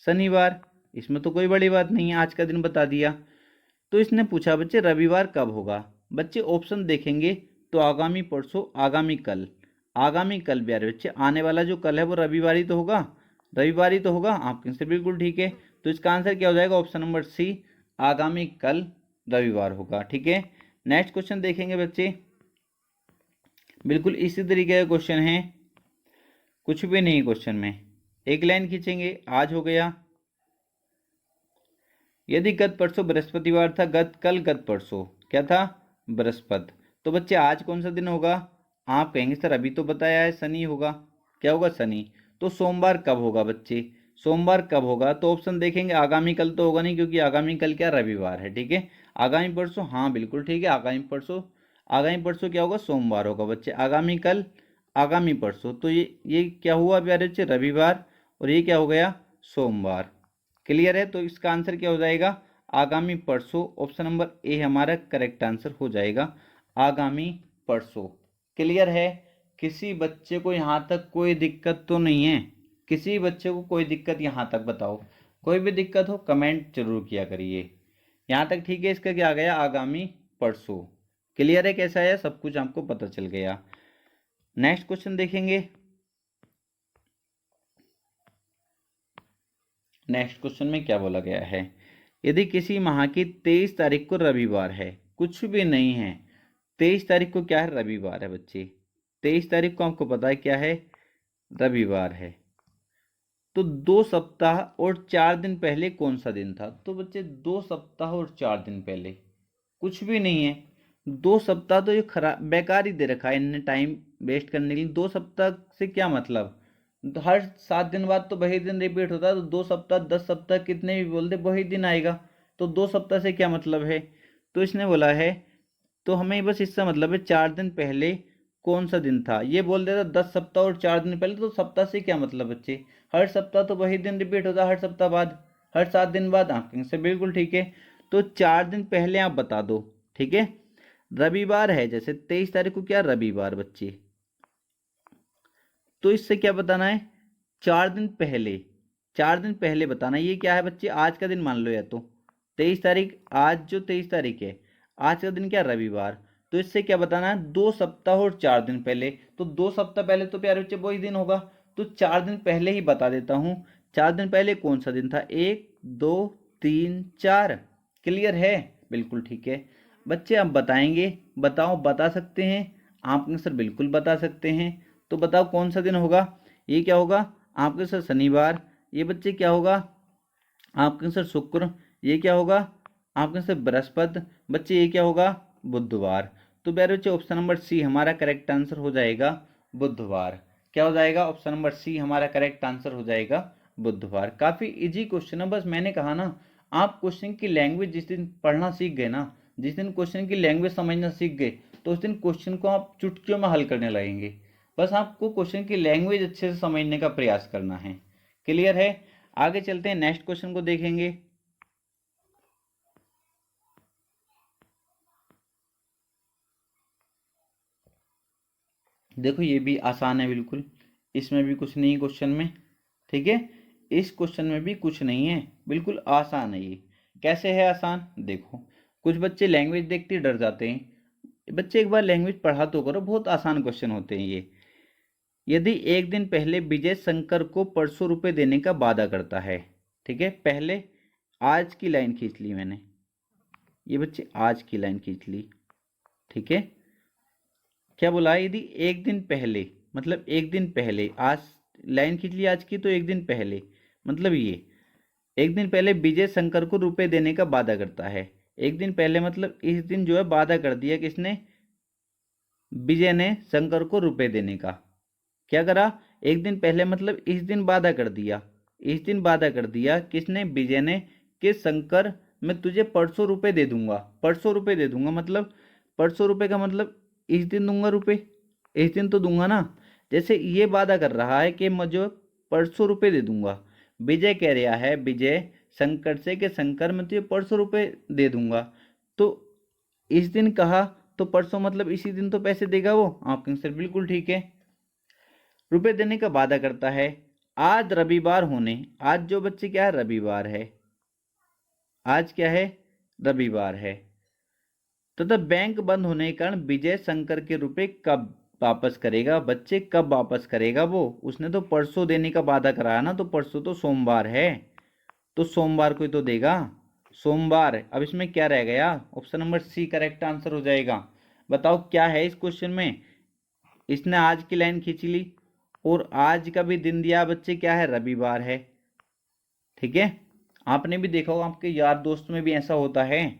शनिवार, इसमें तो कोई बड़ी बात नहीं है, आज का दिन बता दिया। तो इसने पूछा बच्चे रविवार कब होगा। बच्चे ऑप्शन देखेंगे तो आगामी परसों, आगामी कल, आगामी कल प्यारे बच्चे, आने वाला जो कल है वो रविवार ही तो होगा, रविवार ही तो होगा। आप कहेंगे सर बिल्कुल ठीक है, तो इसका आंसर क्या हो जाएगा, ऑप्शन नंबर सी आगामी कल रविवार होगा। ठीक है, नेक्स्ट क्वेश्चन देखेंगे बच्चे। बिल्कुल इसी तरीके का क्वेश्चन है, कुछ भी नहीं क्वेश्चन में, एक लाइन खींचेंगे, आज हो गया। यदि गत परसों बृहस्पतिवार था, गत कल गत परसों क्या था बृहस्पति, तो बच्चे आज कौन सा दिन होगा। आप कहेंगे सर अभी तो बताया है शनि होगा, क्या होगा शनि। तो सोमवार कब होगा बच्चे, सोमवार कब होगा, तो ऑप्शन देखेंगे, आगामी कल तो होगा नहीं क्योंकि आगामी कल क्या रविवार है। ठीक है, आगामी परसों, हाँ बिल्कुल ठीक है, आगामी परसों, आगामी परसों क्या होगा सोमवार होगा बच्चे। आगामी कल, आगामी परसों, तो ये क्या हुआ प्यारे बच्चे रविवार, और ये क्या हो गया सोमवार। क्लियर है, तो इसका आंसर क्या हो जाएगा आगामी परसों। ऑप्शन नंबर ए हमारा करेक्ट आंसर हो जाएगा, आगामी परसों। क्लियर है, किसी बच्चे को यहाँ तक कोई दिक्कत तो नहीं है, किसी बच्चे को कोई दिक्कत यहाँ तक बताओ, कोई भी दिक्कत हो कमेंट जरूर किया करिए। यहाँ तक ठीक है, इसका क्या आ गया आगामी परसों। क्लियर है, कैसा है सब कुछ आपको पता चल गया। नेक्स्ट क्वेश्चन देखेंगे। नेक्स्ट क्वेश्चन में क्या बोला गया है। यदि किसी माह की 23 तारीख को रविवार है, कुछ भी नहीं है, 23 तारीख को क्या है रविवार है बच्चे, 23 तारीख को आपको पता है क्या है रविवार है। तो 2 सप्ताह और 4 दिन पहले कौन सा दिन था, तो बच्चे 2 सप्ताह और 4 दिन पहले कुछ भी नहीं है। 2 सप्ताह तो ये खराब बेकार ही दे रखा है इनने टाइम वेस्ट करने के लिए। 2 सप्ताह से क्या मतलब, तो हर 7 दिन बाद तो वही दिन रिपीट होता है, तो 2 सप्ताह 10 सप्ताह कितने भी बोल दे वही दिन आएगा, तो 2 सप्ताह से क्या मतलब है। तो इसने बोला है, तो हमें बस इससे मतलब है 4 दिन पहले कौन सा दिन था। ये बोल देता 10 सप्ताह और 4 दिन पहले, तो सप्ताह से क्या मतलब बच्चे, हर सप्ताह तो वही दिन रिपीट होता है, हर सप्ताह बाद, हर 7 दिन बाद। आप कहेंगे से बिल्कुल ठीक है, तो 4 दिन पहले आप बता दो, ठीक है। रविवार है, जैसे 23 तारीख को क्या रविवार बच्चे, तो इससे क्या बताना है, 4 दिन पहले, 4 दिन पहले बताना। ये क्या है बच्चे, आज का दिन मान लो, या तो 23 तारीख, आज जो 23 तारीख है, आज का दिन क्या रविवार, तो इससे क्या बताना है, 2 सप्ताह और 4 दिन पहले। तो 2 सप्ताह पहले तो प्यारे बच्चे वही दिन होगा, तो 4 दिन पहले ही बता देता हूँ। 4 दिन पहले कौन सा दिन था, 1 2 3 4। क्लियर है, बिल्कुल ठीक है बच्चे। आप बताएंगे, बताओ, बता सकते हैं आपके आंसर, बिल्कुल बता सकते हैं। तो बताओ कौन सा दिन होगा, ये क्या होगा आपके आंसर शनिवार, ये बच्चे क्या होगा आपके आंसर शुक्र, ये क्या होगा आपके आंसर बृहस्पति, बच्चे ये क्या होगा बुधवार। तो प्यारे बच्चे ऑप्शन नंबर सी हमारा करेक्ट आंसर हो जाएगा बुधवार। क्या हो जाएगा, ऑप्शन नंबर सी हमारा करेक्ट आंसर हो जाएगा बुधवार। काफी इजी क्वेश्चन है, बस मैंने कहा ना, आप क्वेश्चन की लैंग्वेज जिस दिन पढ़ना सीख गए ना, जिस दिन क्वेश्चन की लैंग्वेज समझना सीख गए, तो उस दिन क्वेश्चन को आप चुटकियों में हल करने लगेंगे। बस आपको क्वेश्चन की लैंग्वेज अच्छे से समझने का प्रयास करना है। क्लियर है, आगे चलते हैं, नेक्स्ट क्वेश्चन को देखेंगे। देखो ये भी आसान है बिल्कुल, इसमें भी कुछ नहीं क्वेश्चन में, ठीक है, इस क्वेश्चन में भी कुछ नहीं है, बिल्कुल आसान है ये। कैसे है आसान, देखो कुछ बच्चे लैंग्वेज देखते ही डर जाते हैं, बच्चे एक बार लैंग्वेज पढ़ा तो करो, बहुत आसान क्वेश्चन होते हैं ये। यदि एक दिन पहले विजय शंकर को परसों रुपए देने का वादा करता है, ठीक है, पहले आज की लाइन खींच ली मैंने, ये बच्चे आज की लाइन खींच ली, ठीक है। क्या बोला है, यदि एक दिन पहले, मतलब एक दिन पहले, आज लाइन खींच ली आज की, तो एक दिन पहले मतलब ये, एक दिन पहले विजय शंकर को रुपए देने का वादा करता है। एक दिन पहले मतलब इस दिन जो है वादा कर दिया किसने, विजय ने शंकर को रुपए देने का। क्या करा, एक दिन पहले मतलब इस दिन वादा कर दिया, इस दिन वादा कर दिया किसने, विजय ने, कि शंकर मैं तुझे परसों रुपए दे दूंगा, परसों रुपए दे दूंगा, मतलब परसों रुपए का मतलब इस दिन दूंगा रुपए, इस दिन तो दूंगा ना। जैसे ये वादा कर रहा है कि मुझे परसों रुपए दे दूंगा, विजय कह रहा है, विजय शंकर से कि शंकर मैं तुझे परसों रुपए दे दूंगा, तो इस दिन कहा तो परसों मतलब इसी दिन तो पैसे देगा वो, आपका आंसर बिल्कुल ठीक है, रुपए देने का वादा करता है। आज रविवार होने, आज जो बच्चे क्या है रविवार है, आज क्या है रविवार है, तथा बैंक बंद होने के कारण विजय शंकर के रुपए कब वापस करेगा, बच्चे कब वापस करेगा वो, उसने तो परसों देने का वादा कराया ना, तो परसों तो सोमवार है, तो सोमवार को ही तो देगा, सोमवार। अब इसमें क्या रह गया, option number C correct answer हो जाएगा। बताओ क्या है इस क्वेश्चन में, इसने आज की लाइन खींची ली और आज का भी दिन दिया बच्चे, क्या है रविवार है, ठीक है। आपने भी देखा होगा आपके यार दोस्त में भी ऐसा होता है,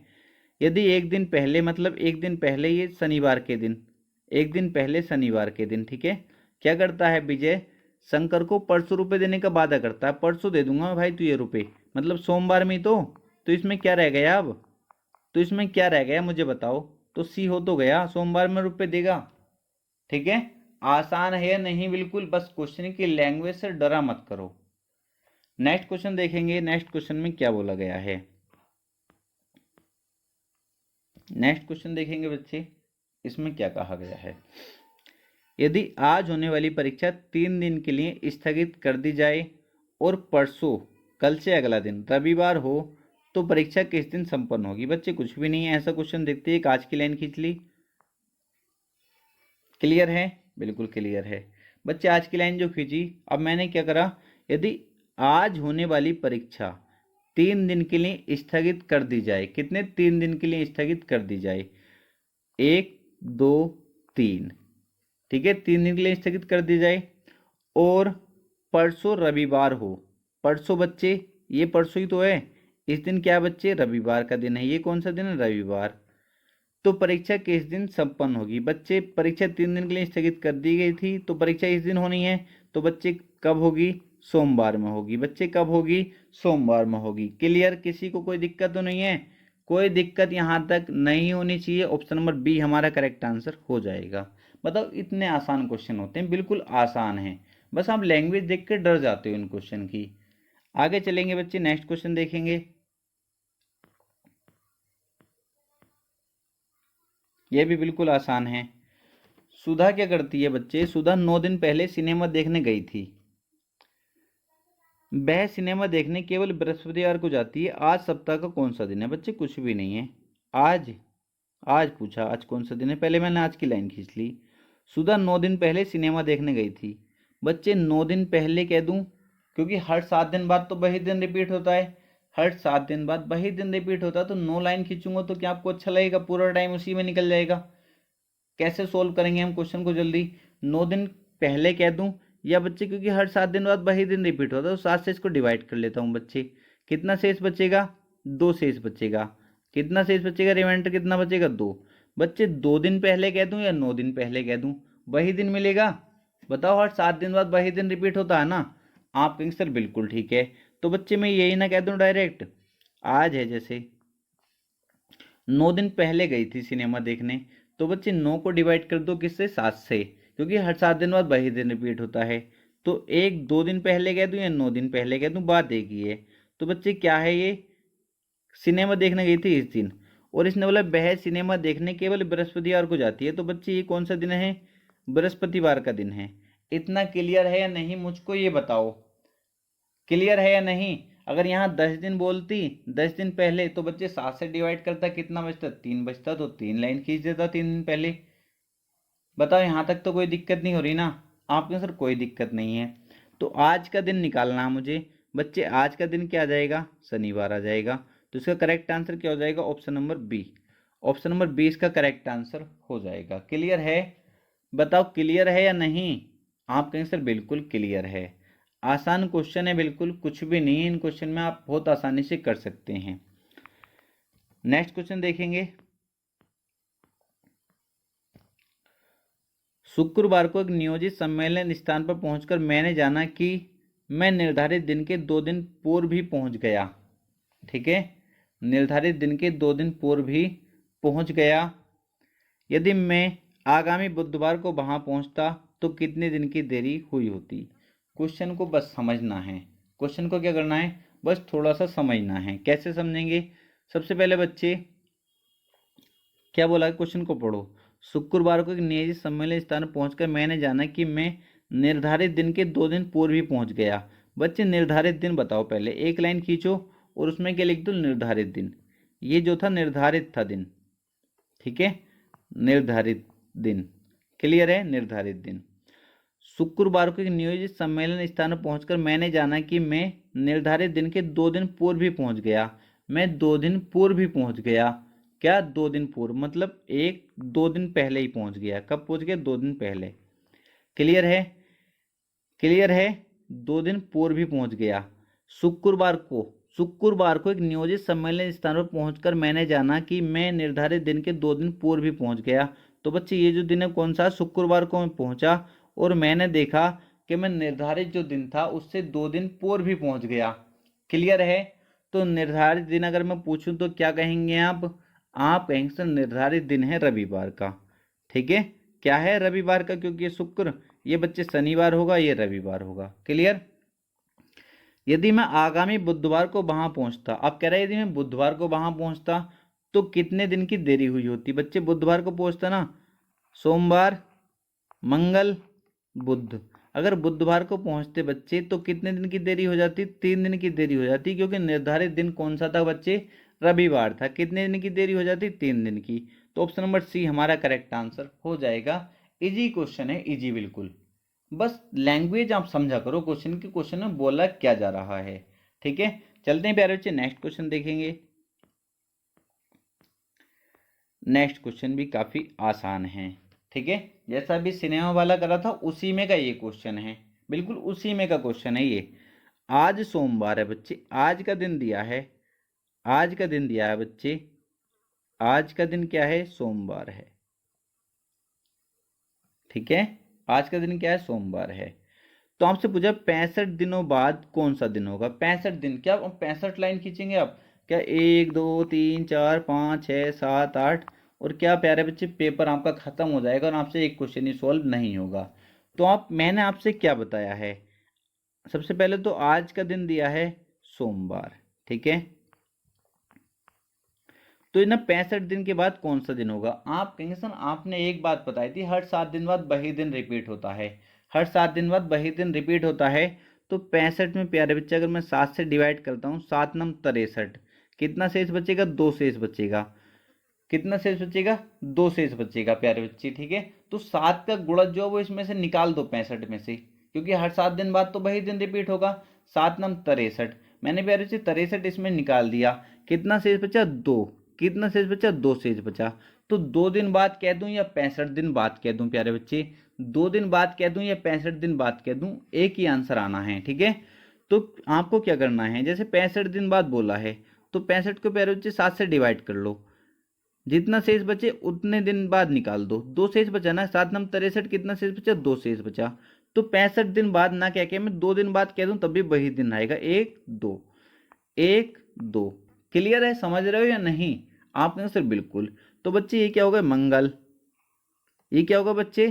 यदि एक दिन पहले मतलब एक दिन पहले, ये शनिवार के दिन, एक दिन पहले शनिवार के दिन, ठीक है, क्या करता है विजय शंकर को परसों रुपए देने का वादा करता है, परसों दे दूंगा भाई तू ये रुपए, मतलब सोमवार में ही तो इसमें क्या रह गया अब, तो इसमें क्या रह गया मुझे बताओ, तो सी हो तो गया, सोमवार में रुपए देगा, ठीक है। आसान है नहीं, बिल्कुल, बस क्वेश्चन की लैंग्वेज से डरा मत करो। नेक्स्ट क्वेश्चन देखेंगे, नेक्स्ट क्वेश्चन में क्या बोला गया है, नेक्स्ट क्वेश्चन देखेंगे बच्चे, इसमें क्या कहा गया है। यदि आज होने वाली परीक्षा 3 दिन के लिए स्थगित कर दी जाए और परसों, कल से अगला दिन रविवार हो, तो परीक्षा किस दिन संपन्न होगी, बच्चे कुछ भी नहीं है, ऐसा क्वेश्चन देखते हैं, आज की लाइन खींच ली। क्लियर है, बिल्कुल क्लियर है बच्चे, आज की लाइन जो खींची, अब मैंने क्या करा, यदि आज होने वाली परीक्षा 3 दिन के लिए स्थगित कर दी जाए, कितने 3 दिन के लिए स्थगित कर दी जाए, 1 2 3, ठीक है, 3 दिन के लिए स्थगित कर दी जाए, और परसों रविवार हो, परसों बच्चे ये परसों ही तो है, इस दिन क्या है बच्चे रविवार का दिन है, ये कौन सा दिन है रविवार, तो परीक्षा किस दिन संपन्न होगी, बच्चे परीक्षा 3 दिन के लिए स्थगित कर दी गई थी, तो परीक्षा इस दिन होनी है, तो बच्चे कब होगी, सोमवार में होगी, बच्चे कब होगी, सोमवार में होगी। क्लियर, किसी को कोई दिक्कत तो नहीं है, कोई दिक्कत यहाँ तक नहीं होनी चाहिए, ऑप्शन नंबर बी हमारा करेक्ट आंसर हो जाएगा। बताओ इतने आसान क्वेश्चन होते हैं, बिल्कुल आसान है, बस आप लैंग्वेज देख के डर जाते हो इन क्वेश्चन की। आगे चलेंगे बच्चे, नेक्स्ट क्वेश्चन देखेंगे। ये भी बिल्कुल आसान है। सुधा क्या करती है बच्चे, सुधा 9 दिन पहले सिनेमा देखने गई थी। वह सिनेमा देखने केवल बृहस्पतिवार को जाती है। आज सप्ताह का कौन सा दिन है बच्चे, कुछ भी नहीं है। आज, आज पूछा आज कौन सा दिन है, पहले मैंने आज की लाइन खींच ली। सुधा 9 दिन पहले सिनेमा देखने गई थी। बच्चे 9 दिन पहले कह दूं, क्योंकि हर 7 दिन बाद तो वही दिन रिपीट होता है, हर 7 दिन बाद वही दिन रिपीट होता है, तो 9 लाइन खींचूंगा तो क्या आपको अच्छा लगेगा, पूरा टाइम उसी में निकल जाएगा। कैसे सोल्व करेंगे हम क्वेश्चन को जल्दी। 9 दिन पहले कह दूं या बच्चे, क्योंकि हर 7 दिन बाद वही दिन रिपीट होता है, तो 7 से इसको डिवाइड कर लेता हूँ बच्चे। कितना शेष बचेगा, 2 शेष बचेगा। कितना शेष बचेगा, रिमाइंडर कितना बचेगा, 2। बच्चे 2 दिन पहले कह दूं या 9 दिन पहले कह दूं, वही दिन मिलेगा। बताओ, हर 7 दिन बाद वही दिन रिपीट होता है ना। आप कहेंगे सर बिल्कुल ठीक है, तो बच्चे मैं यही ना कह दूं डायरेक्ट। आज है जैसे 9 दिन पहले गई थी सिनेमा देखने, तो बच्चे 9 को डिवाइड कर दो किससे, 7 से, क्योंकि हर 7 दिन बाद वही दिन रिपीट होता है। तो 2 दिन पहले कह दूं या 9 दिन पहले कह दूं, बात एक ही है। तो बच्चे क्या है ये, सिनेमा देखने गई थी इस दिन, और इसने बोला वह सिनेमा देखने केवल बृहस्पतिवार को जाती है, तो बच्चे ये कौन सा दिन है, बृहस्पतिवार का दिन है। इतना क्लियर है या नहीं, मुझको ये बताओ, क्लियर है या नहीं। अगर यहाँ 10 दिन बोलती, 10 दिन पहले, तो बच्चे 7 से डिवाइड करता कितना बचता, 3 बचता, तो 3 लाइन खींच देता 3 दिन पहले। बताओ, यहाँ तक तो कोई दिक्कत नहीं हो रही ना। आपके सर कोई दिक्कत नहीं है। तो आज का दिन निकालना है मुझे बच्चे। आज का दिन क्या आ जाएगा, शनिवार आ जाएगा। तो इसका करेक्ट आंसर क्या हो जाएगा, option number B. Option number B इसका करेक्ट आंसर हो जाएगा। क्लियर है, बताओ क्लियर है या नहीं। आप कहेंगे सर बिल्कुल क्लियर है, आसान क्वेश्चन है, बिल्कुल कुछ भी नहीं है इन क्वेश्चन में, आप बहुत आसानी से कर सकते हैं। नेक्स्ट क्वेश्चन देखेंगे। शुक्रवार को एक नियोजित सम्मेलन स्थान पर पहुंचकर मैंने जाना कि मैं निर्धारित दिन के 2 दिन पूर्व भी पहुंच गया। ठीक है, निर्धारित दिन के 2 दिन पूर्व भी पहुंच गया। यदि मैं आगामी बुधवार को वहां पहुंचता तो कितने दिन की देरी हुई होती। क्वेश्चन को बस समझना है, क्वेश्चन को क्या करना है, बस थोड़ा सा समझना है। कैसे समझेंगे, सबसे पहले बच्चे क्या बोला है, क्वेश्चन को पढ़ो। शुक्रवार को एक नियोजित सम्मेलन स्थान पहुंचकर मैंने जाना कि मैं निर्धारित दिन के 2 दिन पूर्व ही पहुंच गया। बच्चे निर्धारित दिन बताओ, पहले एक लाइन खींचो और उसमें क्या लिख दो, निर्धारित दिन। ये जो था निर्धारित था दिन, ठीक है, निर्धारित दिन। क्लियर है, निर्धारित दिन। शुक्रवार को एक नियोजित सम्मेलन स्थान पर पहुंचकर मैंने जाना कि मैं निर्धारित दिन के 2 दिन पूर्व भी पहुंच गया। मैं 2 दिन पूर्व भी पहुंच गया। क्या 2 दिन पूर्व मतलब 2 दिन पहले ही पहुंच गया। कब पहुंच गया, 2 दिन पहले। क्लियर है, क्लियर है, 2 दिन पूर्व भी पहुंच गया। शुक्रवार को एक नियोजित सम्मेलन स्थान पर पहुंचकर मैंने जाना कि मैं निर्धारित दिन के 2 दिन पूर्व भी पहुंच गया। तो बच्चे ये जो दिन है कौन सा, शुक्रवार को मैं पहुंचा और मैंने देखा कि मैं निर्धारित जो दिन था उससे 2 दिन पूर्व भी पहुंच गया। क्लियर है, तो निर्धारित दिन अगर मैं पूछूं तो क्या कहेंगे आप कहेंगे सर निर्धारित दिन है रविवार का। ठीक है, क्या है, रविवार का, क्योंकि ये शुक्र, ये बच्चे शनिवार होगा, ये रविवार होगा। क्लियर। यदि मैं आगामी बुधवार को वहां पहुंचता, अब कह रहा है यदि मैं बुधवार को वहां पहुंचता तो कितने दिन की देरी हुई होती। बच्चे बुधवार को पहुंचता ना, सोमवार, मंगल, बुध। अगर बुधवार को पहुंचते बच्चे तो कितने दिन की देरी हो जाती, 3 दिन की देरी हो जाती, क्योंकि निर्धारित दिन कौन सा था बच्चे, रविवार था। कितने दिन की देरी हो जाती, 3 दिन की। तो ऑप्शन नंबर सी हमारा करेक्ट आंसर हो जाएगा। इजी क्वेश्चन है, इजी बिल्कुल। बस लैंग्वेज आप समझा करो क्वेश्चन की, क्वेश्चन में बोला क्या जा रहा है। ठीक है, चलते हैं प्यारे बच्चे, नेक्स्ट क्वेश्चन देखेंगे। नेक्स्ट क्वेश्चन भी काफी आसान है। ठीक है, जैसा भी सिनेमा वाला करा था उसी में का ये क्वेश्चन है, बिल्कुल उसी में का क्वेश्चन है ये। आज सोमवार है बच्चे, आज का दिन दिया है, आज का दिन दिया है बच्चे, आज का दिन क्या है, सोमवार है। ठीक है, आज का दिन क्या है, सोमवार है। तो आपसे पूछा 65 दिनों बाद कौन सा दिन होगा। 65 दिन, क्या 65 लाइन खींचेंगे आप, क्या 1 2 3 4 5 6 7 8, और क्या प्यारे बच्चे पेपर आपका खत्म हो जाएगा और आपसे एक क्वेश्चन ही सॉल्व नहीं होगा। तो मैंने आपसे क्या बताया है, सबसे पहले तो आज का दिन दिया है सोमवार। ठीक है, तो ना 65 दिन के बाद कौन सा दिन होगा। आप कहेंगे सर आपने एक बात बताई थी हर 7 दिन बाद वही दिन रिपीट होता है, हर 7 दिन बाद वही दिन रिपीट होता है। तो 65 में प्यारे बच्चे अगर मैं 7 से डिवाइड करता हूँ, 7 नम 63, कितना शेष बचेगा, 2 शेष बचेगा। कितना शेष बचेगा, 2 शेष बचेगा प्यारे बच्चे, ठीक है। तो 7 का गुणज जो है वो इसमें से निकाल दो 65 में से, क्योंकि हर 7 दिन बाद तो वही दिन रिपीट होगा। 7 नम 63, मैंने प्यारे बच्चे 63 इसमें निकाल दिया, कितना शेष बचा, 2। कितना शेष बचा, 2 शेष बचा। तो 2 दिन बाद कह दूं या 65 दिन बाद कह दूं प्यारे बच्चे, 2 दिन बाद कह दूं या 65 दिन बाद कह दूं, एक ही आंसर आना है, ठीक है। तो आपको क्या करना है, जैसे 65 दिन बाद बोला है तो 65 को प्यारे बच्चे 7 से डिवाइड कर लो, जितना शेष बचे उतने दिन बाद निकाल दो। 2 शेष बचा ना, 7 नम 63, कितना शेष बचा, 2 शेष बचा। तो 65 दिन बाद ना कह के मैं 2 दिन बाद कह दूं तब भी वही दिन आएगा, 1 2 1 2। क्लियर है, समझ रहे हो या नहीं। आपने सर बिल्कुल। तो बच्चे ये क्या होगा, मंगल। ये क्या होगा बच्चे,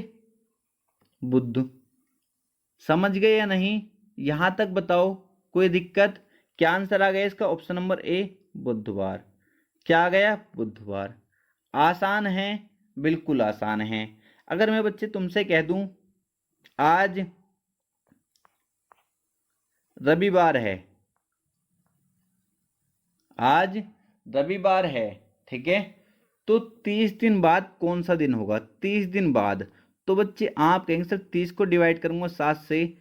बुध। समझ गए या नहीं, यहां तक बताओ कोई दिक्कत। क्या आंसर आ गया इसका, ऑप्शन नंबर ए बुधवार। क्या आ गया, बुधवार। आसान है, बिल्कुल आसान है। अगर मैं बच्चे तुमसे कह दूं आज रविवार है, आज रविवार है, ठीक है, तो 30 दिन बाद कौन सा दिन होगा, 30 दिन बाद। तो बच्चे आप कहेंगे सर 30 को डिवाइड करूंगा 7 से,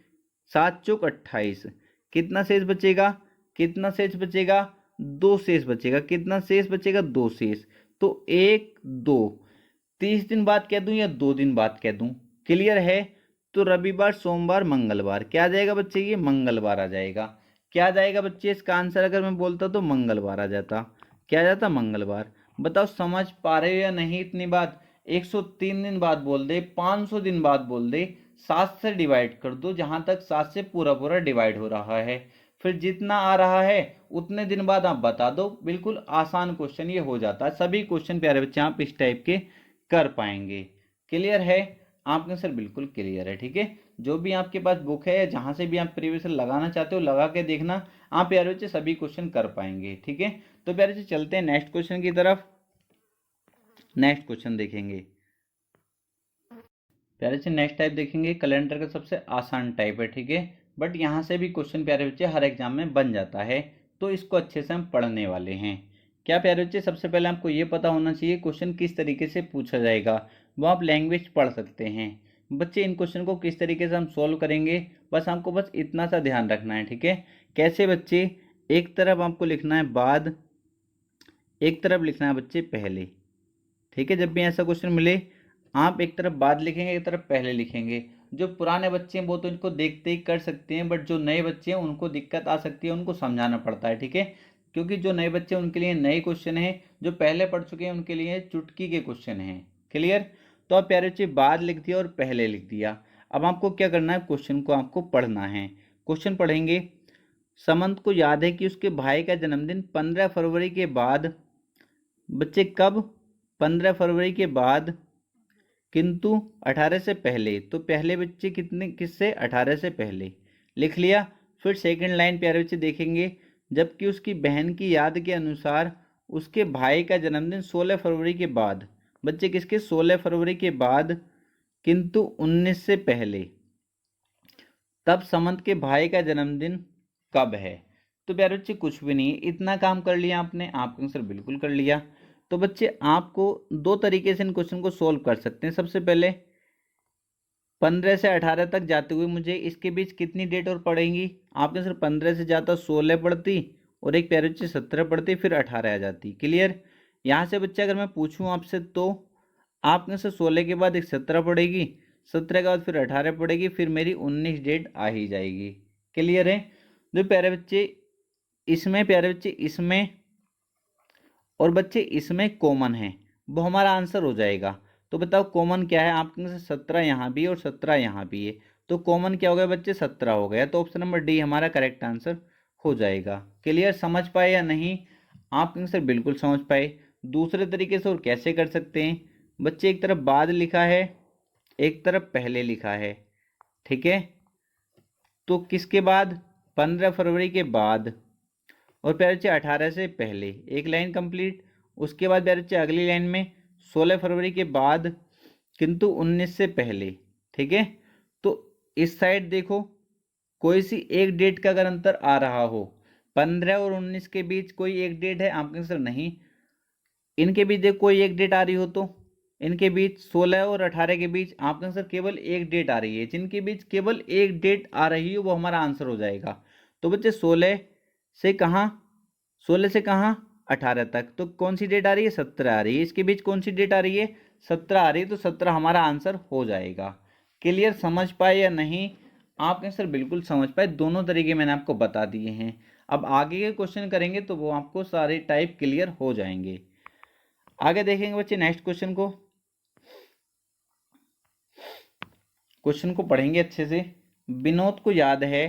7 चौक 28, कितना शेष बचेगा, कितना शेष बचेगा, 2 शेष बचेगा। कितना शेष बचेगा, 2 शेष। तो 1 2, 30 दिन बाद कह दूं या 2 दिन बाद कह दूं, क्लियर है। तो रविवार सोमवार मंगलवार क्या आ जाएगा बच्चे, ये मंगलवार आ जाएगा। क्या आ जाएगा बच्चे इसका आंसर, अगर मैं बोलता तो मंगलवार आ जाता। क्या आ जाता, मंगलवार। बताओ समझ पा रहे हो या नहीं इतनी बात। 103 दिन बाद बोल दे, 500 दिन बाद बोल दे, 7 से डिवाइड कर दो, जहां तक 7 से पूरा पूरा डिवाइड हो रहा है, फिर जितना आ रहा है उतने दिन बाद आप बता दो। बिल्कुल आसान क्वेश्चन ये हो जाता है। सभी क्वेश्चन प्यारे बच्चे आप इस टाइप के कर पाएंगे। क्लियर है, आपके सर बिल्कुल क्लियर है, ठीक है। जो भी आपके पास बुक है या जहां से भी आप प्रीवियस लगाना चाहते हो लगा के देखना, आप प्यारे बच्चे सभी क्वेश्चन कर पाएंगे, ठीक है। तो प्यारे बच्चे चलते हैं नेक्स्ट क्वेश्चन की तरफ। नेक्स्ट क्वेश्चन देखेंगे प्यारे बच्चे, नेक्स्ट टाइप देखेंगे कैलेंडर का सबसे आसान टाइप है, ठीक है। बट यहाँ से भी क्वेश्चन प्यारे बच्चे हर एग्जाम में बन जाता है, तो इसको अच्छे से हम पढ़ने वाले हैं। क्या प्यारे बच्चे, सबसे पहले आपको ये पता होना चाहिए क्वेश्चन किस तरीके से पूछा जाएगा, वो आप लैंग्वेज पढ़ सकते हैं। बच्चे इन क्वेश्चन को किस तरीके से हम सोल्व करेंगे, बस आपको बस इतना सा ध्यान रखना है, ठीक है। कैसे बच्चे, एक तरफ आपको लिखना है बाद, एक तरफ लिखना है बच्चे पहले, ठीक है। जब भी ऐसा क्वेश्चन मिले आप एक तरफ बाद लिखेंगे, एक तरफ पहले लिखेंगे। जो पुराने बच्चे हैं वो तो इनको देखते ही कर सकते हैं, बट जो नए बच्चे हैं उनको दिक्कत आ सकती है, उनको समझाना पड़ता है, ठीक है। क्योंकि जो नए बच्चे हैं उनके लिए नए क्वेश्चन है, जो पहले पढ़ चुके हैं उनके लिए चुटकी के क्वेश्चन हैं। क्लियर। तो आप प्यारे बच्चे बाद लिख दिया और पहले लिख दिया। अब आपको क्या करना है, क्वेश्चन को आपको पढ़ना है। क्वेश्चन पढ़ेंगे, समंत को याद है कि उसके भाई का जन्मदिन 15 फरवरी के बाद, बच्चे कब, 15 फरवरी के बाद, किंतु 18 से पहले। तो पहले बच्चे कितने, किससे, 18 से पहले लिख लिया। फिर सेकंड लाइन प्यारे बच्चे देखेंगे, जबकि उसकी बहन की याद के अनुसार उसके भाई का जन्मदिन 16 फरवरी के बाद। बच्चे किसके, 16 फरवरी के बाद, किंतु 19 से पहले। तब समंत के भाई का जन्मदिन कब है। तो प्यारे बच्चे कुछ भी नहीं, इतना काम कर लिया आपने, आपका आंसर बिल्कुल कर लिया। तो बच्चे आपको दो तरीके से इन क्वेश्चन को सोल्व कर सकते हैं। सबसे पहले 15 से 18 तक जाते हुए मुझे इसके बीच कितनी डेट और पड़ेंगी, आपके आंसर 15 से जाता 16 पढ़ती, और एक प्यारे बच्चे 17 पढ़ती, फिर 18 आ जाती। क्लियर। यहाँ से बच्चे अगर मैं पूछूं आपसे तो आपके आंसर 16 के बाद एक 17 पड़ेगी, 17 के बाद फिर 18 पड़ेगी, फिर मेरी 19 डेट आ ही जाएगी। क्लियर है। जो प्यारे बच्चे इसमें, प्यारे बच्चे इसमें और बच्चे इसमें कॉमन है, वो हमारा आंसर हो जाएगा। तो बताओ कॉमन क्या है, आपके से 17 यहाँ भी और 17 यहाँ भी है, तो कॉमन क्या हो गया बच्चे, 17 हो गया। तो ऑप्शन नंबर डी हमारा करेक्ट आंसर हो जाएगा। क्लियर, समझ पाए या नहीं, आपके आंसर बिल्कुल समझ पाए। दूसरे तरीके से और कैसे कर सकते हैं, बच्चे एक तरफ बाद लिखा है, एक तरफ पहले लिखा है, ठीक है। तो किसके बाद, 15 फरवरी के बाद, और प्यारे बच्चे 18 से पहले, एक लाइन कंप्लीट। उसके बाद प्यारे बच्चे अगली लाइन में 16 फरवरी के बाद किंतु 19 से पहले, ठीक है। तो इस साइड देखो कोई सी एक डेट का अगर अंतर आ रहा हो, 15 और 19 के बीच कोई एक डेट है, आपके आंसर नहीं। इनके बीच देखो कोई एक डेट आ रही हो तो इनके बीच 16 और 18 के बीच आपका आंसर केवल एक डेट आ रही है। जिनके बीच केवल एक डेट आ रही है वो हमारा आंसर हो जाएगा। तो बच्चे 16 से कहाँ, 16 से कहाँ 18 तक, तो कौन सी डेट आ रही है, 17 आ रही है। इसके बीच कौन सी डेट आ रही है, 17 आ रही है, तो 17 हमारा आंसर हो जाएगा। क्लियर, समझ पाए या नहीं? आपके आंसर बिल्कुल समझ पाए, दोनों तरीके मैंने आपको बता दिए हैं। अब आगे के क्वेश्चन करेंगे तो वो आपको सारे टाइप क्लियर हो जाएंगे। आगे देखेंगे बच्चे नेक्स्ट क्वेश्चन को पढ़ेंगे अच्छे से। विनोद को याद है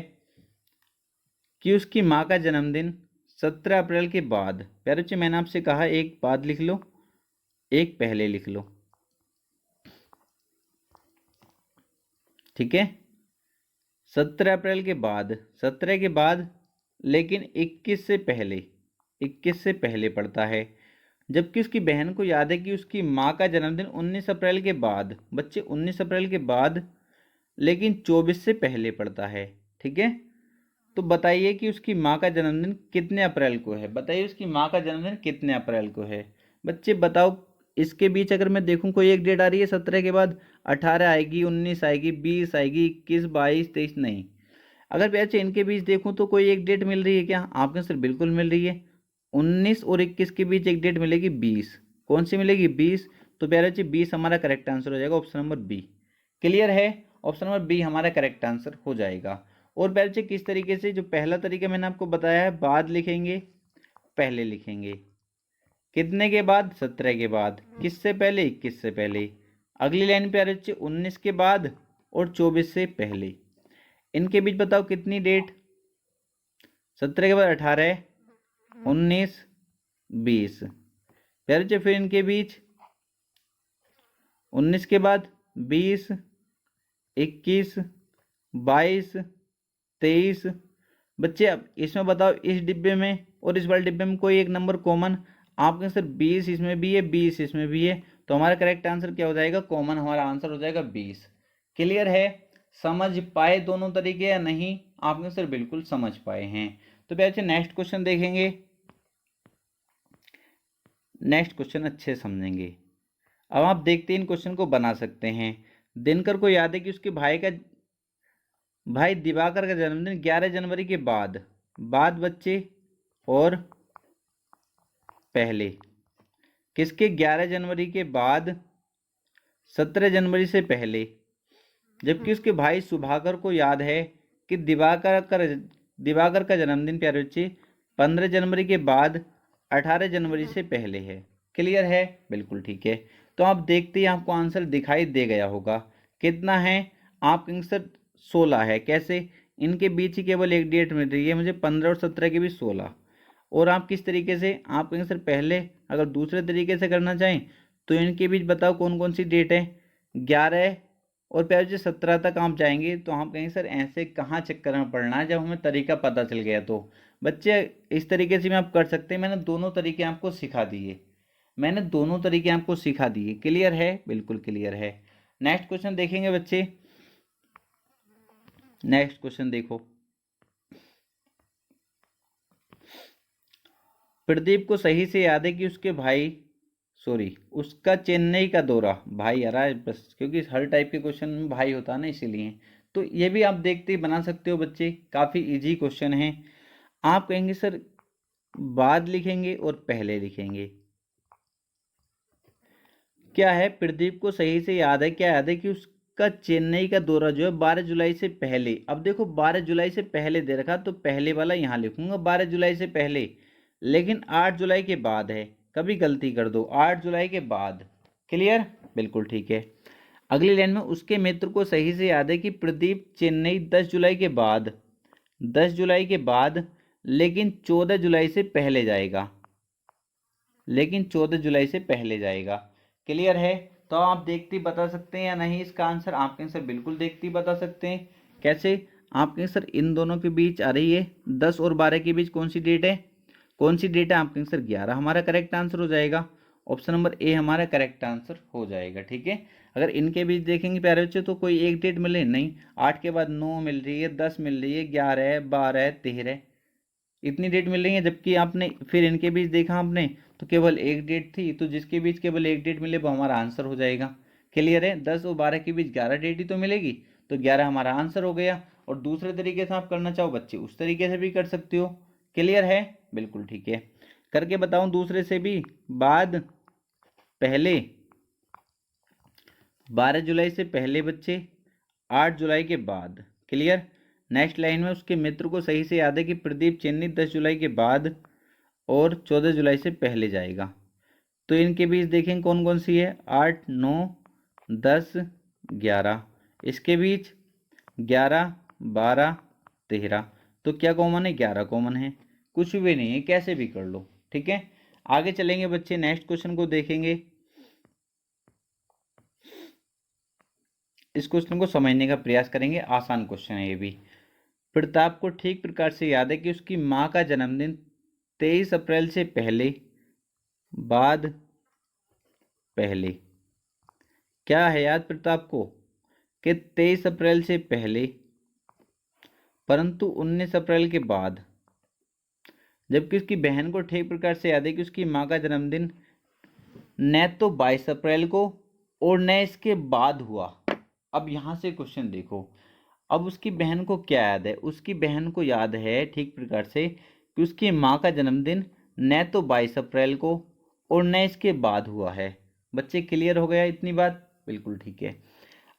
कि उसकी माँ का जन्मदिन 17 अप्रैल के बाद, प्यारे बच्चे मैंने आपसे कहा एक बाद लिख लो एक पहले लिख लो, ठीक है। 17 अप्रैल के बाद, 17 के बाद लेकिन 21 से पहले, 21 से पहले पड़ता है। जबकि उसकी बहन को याद है कि उसकी माँ का जन्मदिन 19 अप्रैल के बाद, बच्चे 19 अप्रैल के बाद लेकिन 24 से पहले पड़ता है, ठीक है। तो बताइए कि उसकी माँ का जन्मदिन कितने अप्रैल को है, बताइए उसकी माँ का जन्मदिन कितने अप्रैल को है। बच्चे बताओ, इसके बीच अगर मैं देखूं कोई एक डेट आ रही है 17 के बाद, 18 आएगी, 19 आएगी, 20 आएगी, 21, 22, 23 नहीं। अगर बच्चे इनके बीच देखूं तो कोई एक डेट मिल रही है क्या, आपके आंसर बिल्कुल मिल रही है। 19 और 21 के बीच एक डेट मिलेगी 20, कौन सी मिलेगी 20, तो प्यारे बच्चे 20 हमारा करेक्ट आंसर हो जाएगा, ऑप्शन नंबर बी। क्लियर है, ऑप्शन नंबर बी हमारा करेक्ट आंसर हो जाएगा। और प्यारे बच्चे किस तरीके से, जो पहला तरीका मैंने आपको बताया है, बाद लिखेंगे पहले लिखेंगे, कितने के बाद, 17 के बाद, किससे पहले, 21 से पहले। अगली लाइन प्यारे बच्चे 19 के बाद और 24 से पहले, इनके बीच बताओ कितनी डेट, 17 के बाद 18, 19, 20, प्यारे बच्चे फिर इनके बीच 19 के बाद 20, 21, 22, 23। बच्चे अब इसमें बताओ, इस डिब्बे में और इस वाले डिब्बे में कोई एक नंबर कॉमन, आपके आंसर 20 इसमें भी है, 20 इसमें भी है, तो हमारा करेक्ट आंसर क्या हो जाएगा, कॉमन हमारा आंसर हो जाएगा 20। क्लियर है, समझ पाए दोनों तरीके या नहीं, आपके आंसर बिल्कुल समझ पाए हैं। तो बच्चे नेक्स्ट क्वेश्चन देखेंगे, नेक्स्ट क्वेश्चन अच्छे समझेंगे। अब आप देखते हैं इन क्वेश्चन को बना सकते हैं। दिनकर को याद है कि उसके भाई दिवाकर का जन्मदिन 11 जनवरी के बाद, बच्चे और पहले, किसके 11 जनवरी के बाद 17 जनवरी से पहले। जबकि उसके भाई सुभाकर को याद है कि दिवाकर का जन्मदिन प्यारे बच्चे 15 जनवरी के बाद 18 जनवरी से पहले है। क्लियर है, बिल्कुल ठीक है। तो आप देखते ही आपको आंसर दिखाई दे गया होगा, कितना है, आपका आंसर 16 है। कैसे, इनके बीच ही केवल एक डेट मिल रही है मुझे, 15 और 17 के बीच 16। और आप किस तरीके से, आपका आंसर पहले अगर दूसरे तरीके से करना चाहें तो इनके बीच बताओ कौन कौन सी डेट है, 11 और प्यारे बच्चे 17 तक आप जाएंगे तो हम कहेंगे सर ऐसे कहाँ चक्कर में पड़ना है, जब हमें तरीका पता चल गया। तो बच्चे इस तरीके से भी आप कर सकते हैं, मैंने दोनों तरीके आपको सिखा दिए, मैंने दोनों तरीके आपको सिखा दिए। क्लियर है, बिल्कुल क्लियर है। नेक्स्ट क्वेश्चन देखेंगे बच्चे, नेक्स्ट क्वेश्चन देखो। प्रदीप को सही से याद है कि उसका चेन्नई का दौरा, भाई आ रहा है बस, क्योंकि हर टाइप के क्वेश्चन में भाई होता है ना, इसीलिए। तो ये भी आप देखते ही बना सकते हो बच्चे, काफ़ी इजी क्वेश्चन है। आप कहेंगे सर बाद लिखेंगे और पहले लिखेंगे, क्या है, प्रदीप को सही से याद है, क्या याद है कि उसका चेन्नई का दौरा जो है 12 जुलाई से पहले। अब देखो 12 जुलाई से पहले दे रखा, तो पहले वाला यहाँ लिखूंगा 12 जुलाई से पहले, लेकिन 8 जुलाई के बाद है, कभी गलती कर दो, 8 जुलाई के बाद। क्लियर, बिल्कुल ठीक है। अगली लाइन में उसके मित्र को सही से याद है कि प्रदीप चेन्नई 10 जुलाई के बाद, 10 जुलाई के बाद लेकिन 14 जुलाई से पहले जाएगा, लेकिन 14 जुलाई से पहले जाएगा। क्लियर है, तो आप देखते ही बता सकते हैं या नहीं इसका आंसर, आपके आंसर बिल्कुल देखते ही बता सकते हैं। कैसे, आपके आंसर इन दोनों के बीच आ रही है, 10 और 12 के बीच कौन सी डेट है, कौन सी डेट है आपका आंसर 11 हमारा करेक्ट आंसर हो जाएगा। ऑप्शन नंबर ए हमारा करेक्ट आंसर हो जाएगा। ठीक है, अगर इनके बीच देखेंगे प्यारे बच्चे तो कोई एक डेट मिले नहीं, 8 के बाद 9 मिल रही है, 10 मिल रही है, 11 है, 12 है, 13, इतनी डेट मिल रही है। जबकि आपने फिर इनके बीच देखा आपने तो केवल एक डेट थी, तो जिसके बीच केवल एक डेट मिले वो हमारा आंसर हो जाएगा। क्लियर है, 10 और 12 के बीच 11 डेट ही तो मिलेगी, तो 11 हमारा आंसर हो गया। और दूसरे तरीके से आप करना चाहो बच्चे उस तरीके से भी कर सकते हो। क्लियर है, बिल्कुल ठीक है, करके बताऊं दूसरे से भी। बाद पहले 12 जुलाई से पहले बच्चे, 8 जुलाई के बाद। क्लियर, नेक्स्ट लाइन में उसके मित्र को सही से याद है कि प्रदीप चेन्नई 10 जुलाई के बाद और 14 जुलाई से पहले जाएगा। तो इनके बीच देखें कौन कौन सी है, 8, 9, 10, 11, इसके बीच 11, 12, 13, तो क्या कॉमन है, 11 कॉमन है, कुछ भी नहीं है, कैसे भी कर लो। ठीक है, आगे चलेंगे बच्चे, नेक्स्ट क्वेश्चन को देखेंगे। इस क्वेश्चन को समझने का प्रयास करेंगे, आसान क्वेश्चन है ये भी। प्रताप को ठीक प्रकार से याद है कि उसकी माँ का जन्मदिन 23 अप्रैल से पहले, बाद, पहले। क्या है याद प्रताप को कि 23 अप्रैल से पहले परंतु 19 अप्रैल के बाद। जबकि उसकी बहन को ठीक प्रकार से याद है कि उसकी माँ का जन्मदिन न तो 22 अप्रैल को और न इसके बाद हुआ। अब यहाँ से क्वेश्चन देखो, अब उसकी बहन को क्या याद है, उसकी बहन को याद है ठीक प्रकार से कि उसकी माँ का जन्मदिन न तो 22 अप्रैल को और न इसके बाद हुआ है। बच्चे क्लियर हो गया इतनी बात, बिल्कुल ठीक है।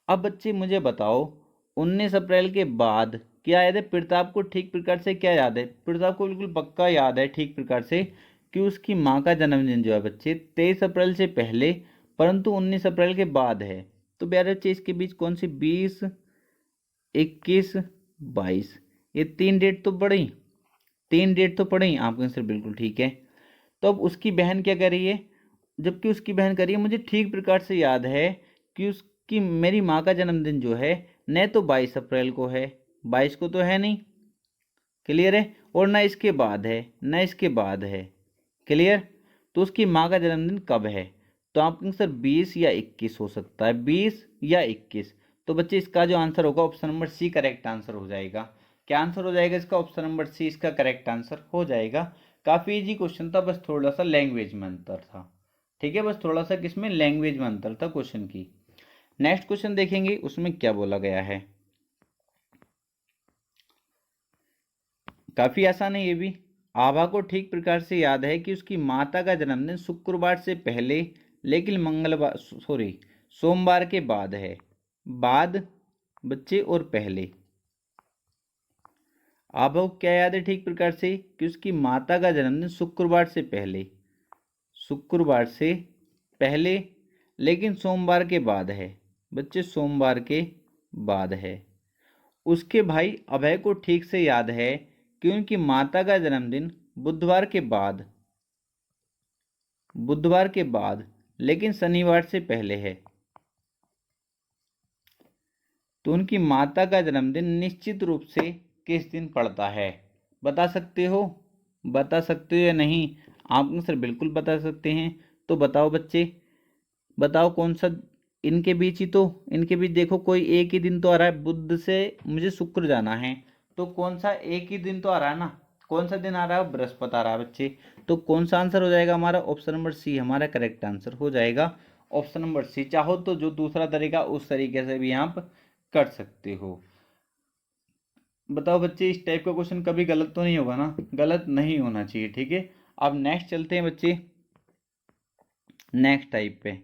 अब बच्चे मुझे बताओ 19 अप्रैल के बाद क्या याद है प्रताप को ठीक प्रकार से, क्या याद है प्रताप को, बिल्कुल पक्का याद है ठीक प्रकार से कि उसकी माँ का जन्मदिन जो है बच्चे 23 अप्रैल से पहले परंतु 19 अप्रैल के बाद है। तो प्यारे बच्चे इसके बीच कौन सी 20, 21, 22, ये तीन डेट तो पड़ी, तीन डेट तो पड़ी, आपका आंसर बिल्कुल ठीक है। तो अब उसकी बहन क्या कर रही है, जबकि उसकी बहन कर रही है मुझे ठीक प्रकार से याद है कि उसकी मेरी माँ का जन्मदिन जो है न तो 22 अप्रैल को है, 22 को तो है नहीं, क्लियर है, और न इसके बाद है, न इसके बाद है, क्लियर। तो उसकी माँ का जन्मदिन कब है, तो आपका आंसर 20 या 21 हो सकता है, 20 या 21। तो बच्चे इसका जो आंसर होगा option number C correct answer हो जाएगा। क्या आंसर हो जाएगा इसका, ऑप्शन नंबर सी इसका करेक्ट आंसर हो जाएगा। काफी इजी क्वेश्चन था, बस थोड़ा सा लैंग्वेज में अंतर था। ठीक है, बस थोड़ा सा किसमें, लैंग्वेज में अंतर था क्वेश्चन की। नेक्स्ट क्वेश्चन देखेंगे उसमें क्या बोला गया है, काफी आसान है ये भी। आभा को ठीक प्रकार से याद है कि उसकी माता का जन्मदिन शुक्रवार से पहले लेकिन मंगलवार सॉरी सोमवार के बाद है। बाद बच्चे और पहले, आभा को क्या याद है ठीक प्रकार से कि उसकी माता का जन्मदिन शुक्रवार से पहले, शुक्रवार से पहले लेकिन सोमवार के बाद है। बच्चे सोमवार के बाद है। उसके भाई अभय को ठीक से याद है कि उनकी माता का जन्मदिन बुधवार के बाद, बुधवार के बाद लेकिन शनिवार से पहले है। तो उनकी माता का जन्मदिन निश्चित रूप से किस दिन पड़ता है, बता सकते हो, बता सकते हो या नहीं, आप सर बिल्कुल बता सकते हैं। तो बताओ बच्चे, बताओ कौन सा, इनके बीच ही तो, इनके बीच देखो कोई एक ही दिन तो आ रहा है, बुध से मुझे शुक्र जाना है, तो कौन सा एक ही दिन तो आ रहा है ना, कौन सा दिन आ रहा है, बृहस्पति आ रहा है बच्चे। तो कौन सा आंसर हो जाएगा हमारा, ऑप्शन नंबर सी हमारा करेक्ट आंसर हो जाएगा। ऑप्शन नंबर सी, चाहो तो जो दूसरा तरीका उस तरीके से भी आप कर सकते हो। बताओ बच्चे इस टाइप का क्वेश्चन कभी गलत तो नहीं होगा ना, गलत नहीं होना चाहिए। ठीक है, अब नेक्स्ट चलते हैं बच्चे, नेक्स्ट टाइप पे।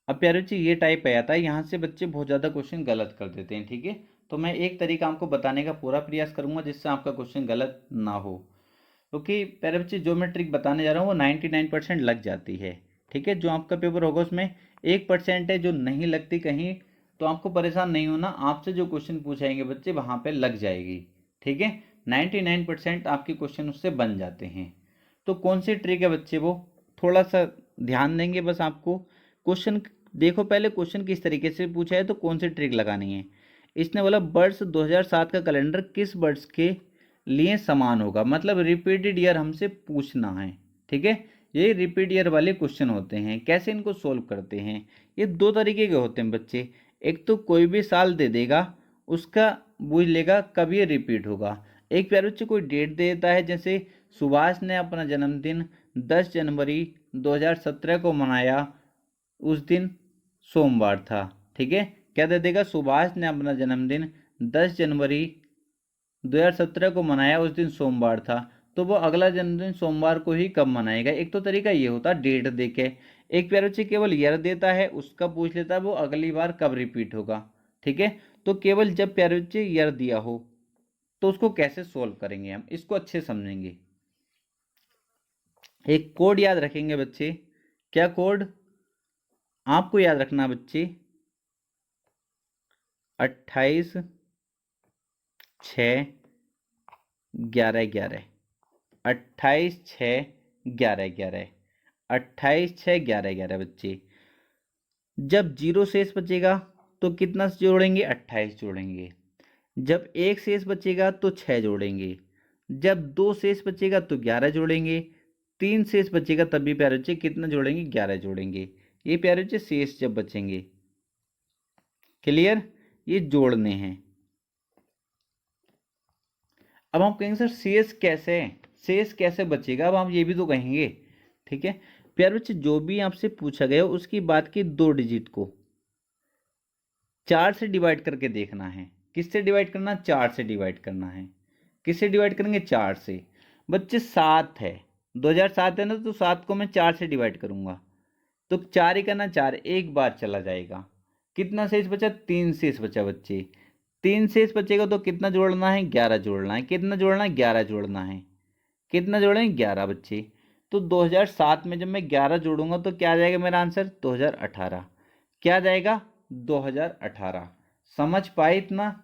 अब प्यारे बच्चे ये टाइप आया था, यहाँ से बच्चे बहुत ज़्यादा क्वेश्चन गलत कर देते हैं। ठीक है, तो मैं एक तरीका आपको बताने का पूरा प्रयास करूंगा जिससे आपका क्वेश्चन गलत ना हो, क्योंकि प्यारे बच्चे जो मैं ट्रिक बताने जा रहा हूँ वो 99% लग जाती है। ठीक है, जो आपका पेपर होगा उसमें 1% है जो नहीं लगती कहीं, तो आपको परेशान नहीं होना, आपसे जो क्वेश्चन पूछाएंगे बच्चे वहाँ पर लग जाएगी। ठीक है, 99% आपके क्वेश्चन उससे बन जाते हैं। तो कौन सी ट्रिक है बच्चे, वो थोड़ा सा ध्यान देंगे बस आपको। क्वेश्चन देखो पहले, क्वेश्चन किस तरीके से पूछा है तो कौन सी ट्रिक लगानी है। इसने बोला वर्ष 2007 का कैलेंडर किस वर्ष के लिए समान होगा, मतलब रिपीटेड ईयर हमसे पूछना है। ठीक है, ये रिपीट ईयर वाले क्वेश्चन होते हैं। कैसे इनको सोल्व करते हैं, ये दो तरीके के होते हैं बच्चे। एक तो कोई भी साल दे देगा, उसका बूझ लेगा कब ये रिपीट होगा। एक प्यारे बच्चे कोई डेट दे देता है, जैसे सुभाष ने अपना जन्मदिन 10 जनवरी 2017 को मनाया, उस दिन सोमवार था। ठीक है, क्या दे देगा, सुभाष ने अपना जन्मदिन 10 जनवरी 2017 को मनाया, उस दिन सोमवार था, तो वो अगला जन्मदिन सोमवार को ही कब मनाएगा। एक तो तरीका ये होता है डेट देके। एक प्यारे बच्चे केवल ईयर देता है, उसका पूछ लेता है वो अगली बार कब रिपीट होगा। ठीक है, तो केवल जब प्यारे बच्चे ईयर दिया हो तो उसको कैसे सोल्व करेंगे, हम इसको अच्छे समझेंगे। एक कोड याद रखेंगे बच्चे। क्या कोड आपको याद रखना बच्चे, 28/6/11/11, 28/6/11/11, 28/6/11/11 बच्चे। जब 0 शेष बचेगा तो कितना जोड़ेंगे, 28 जोड़ेंगे। जब 1 शेष बचेगा तो 6 जोड़ेंगे। जब 2 शेष बचेगा तो 11 जोड़ेंगे। 3 शेष बचेगा तब भी प्यारे बच्चे कितना जोड़ेंगे, 11 जोड़ेंगे। ये प्यारे बच्चे शेष जब बचेंगे। क्लियर, ये जोड़ने हैं। अब हम कहेंगे सर शेष कैसे, शेष कैसे बचेगा, अब हम ये भी तो कहेंगे। ठीक है, प्यारे बच्चे जो भी आपसे पूछा गया उसकी बात की 2 डिजिट को 4 से डिवाइड करके देखना है। किससे डिवाइड करना, 4 से डिवाइड करना है। किससे डिवाइड करेंगे, 4 से। बच्चे 7 है, 2007 है ना, तो 7 को मैं 4 से डिवाइड करूंगा, तो 4 ही करना 4, एक बार चला जाएगा। कितना शेष बचा, 3 शेष बचा बच्चे। 3 शेष बचेगा तो कितना जोड़ना है, 11 जोड़ना है। कितना जोड़ना है, 11 जोड़ना है। कितना जोड़ेंगे, 11 बच्चे। तो 2007 में जब मैं 11 जोड़ूंगा तो क्या आ जाएगा मेरा आंसर, 2018। क्या आ जाएगा, 2018। समझ पाए इतना,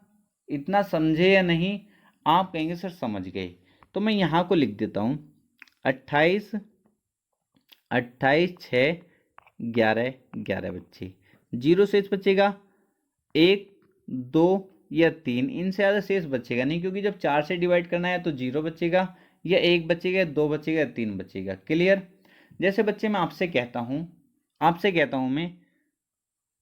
इतना समझे या नहीं, आप कहेंगे सर समझ गए। तो मैं यहाँ को लिख देता हूँ 28/6/11/11 बच्चे। 0 शेष बचेगा, 1 2 या 3, इनसे ज़्यादा शेष बचेगा नहीं, क्योंकि जब 4 से डिवाइड करना है तो 0 बचेगा, या 1 बचेगा, 2 बचेगा, 3 बचेगा। क्लियर। जैसे बच्चे मैं आपसे कहता हूँ मैं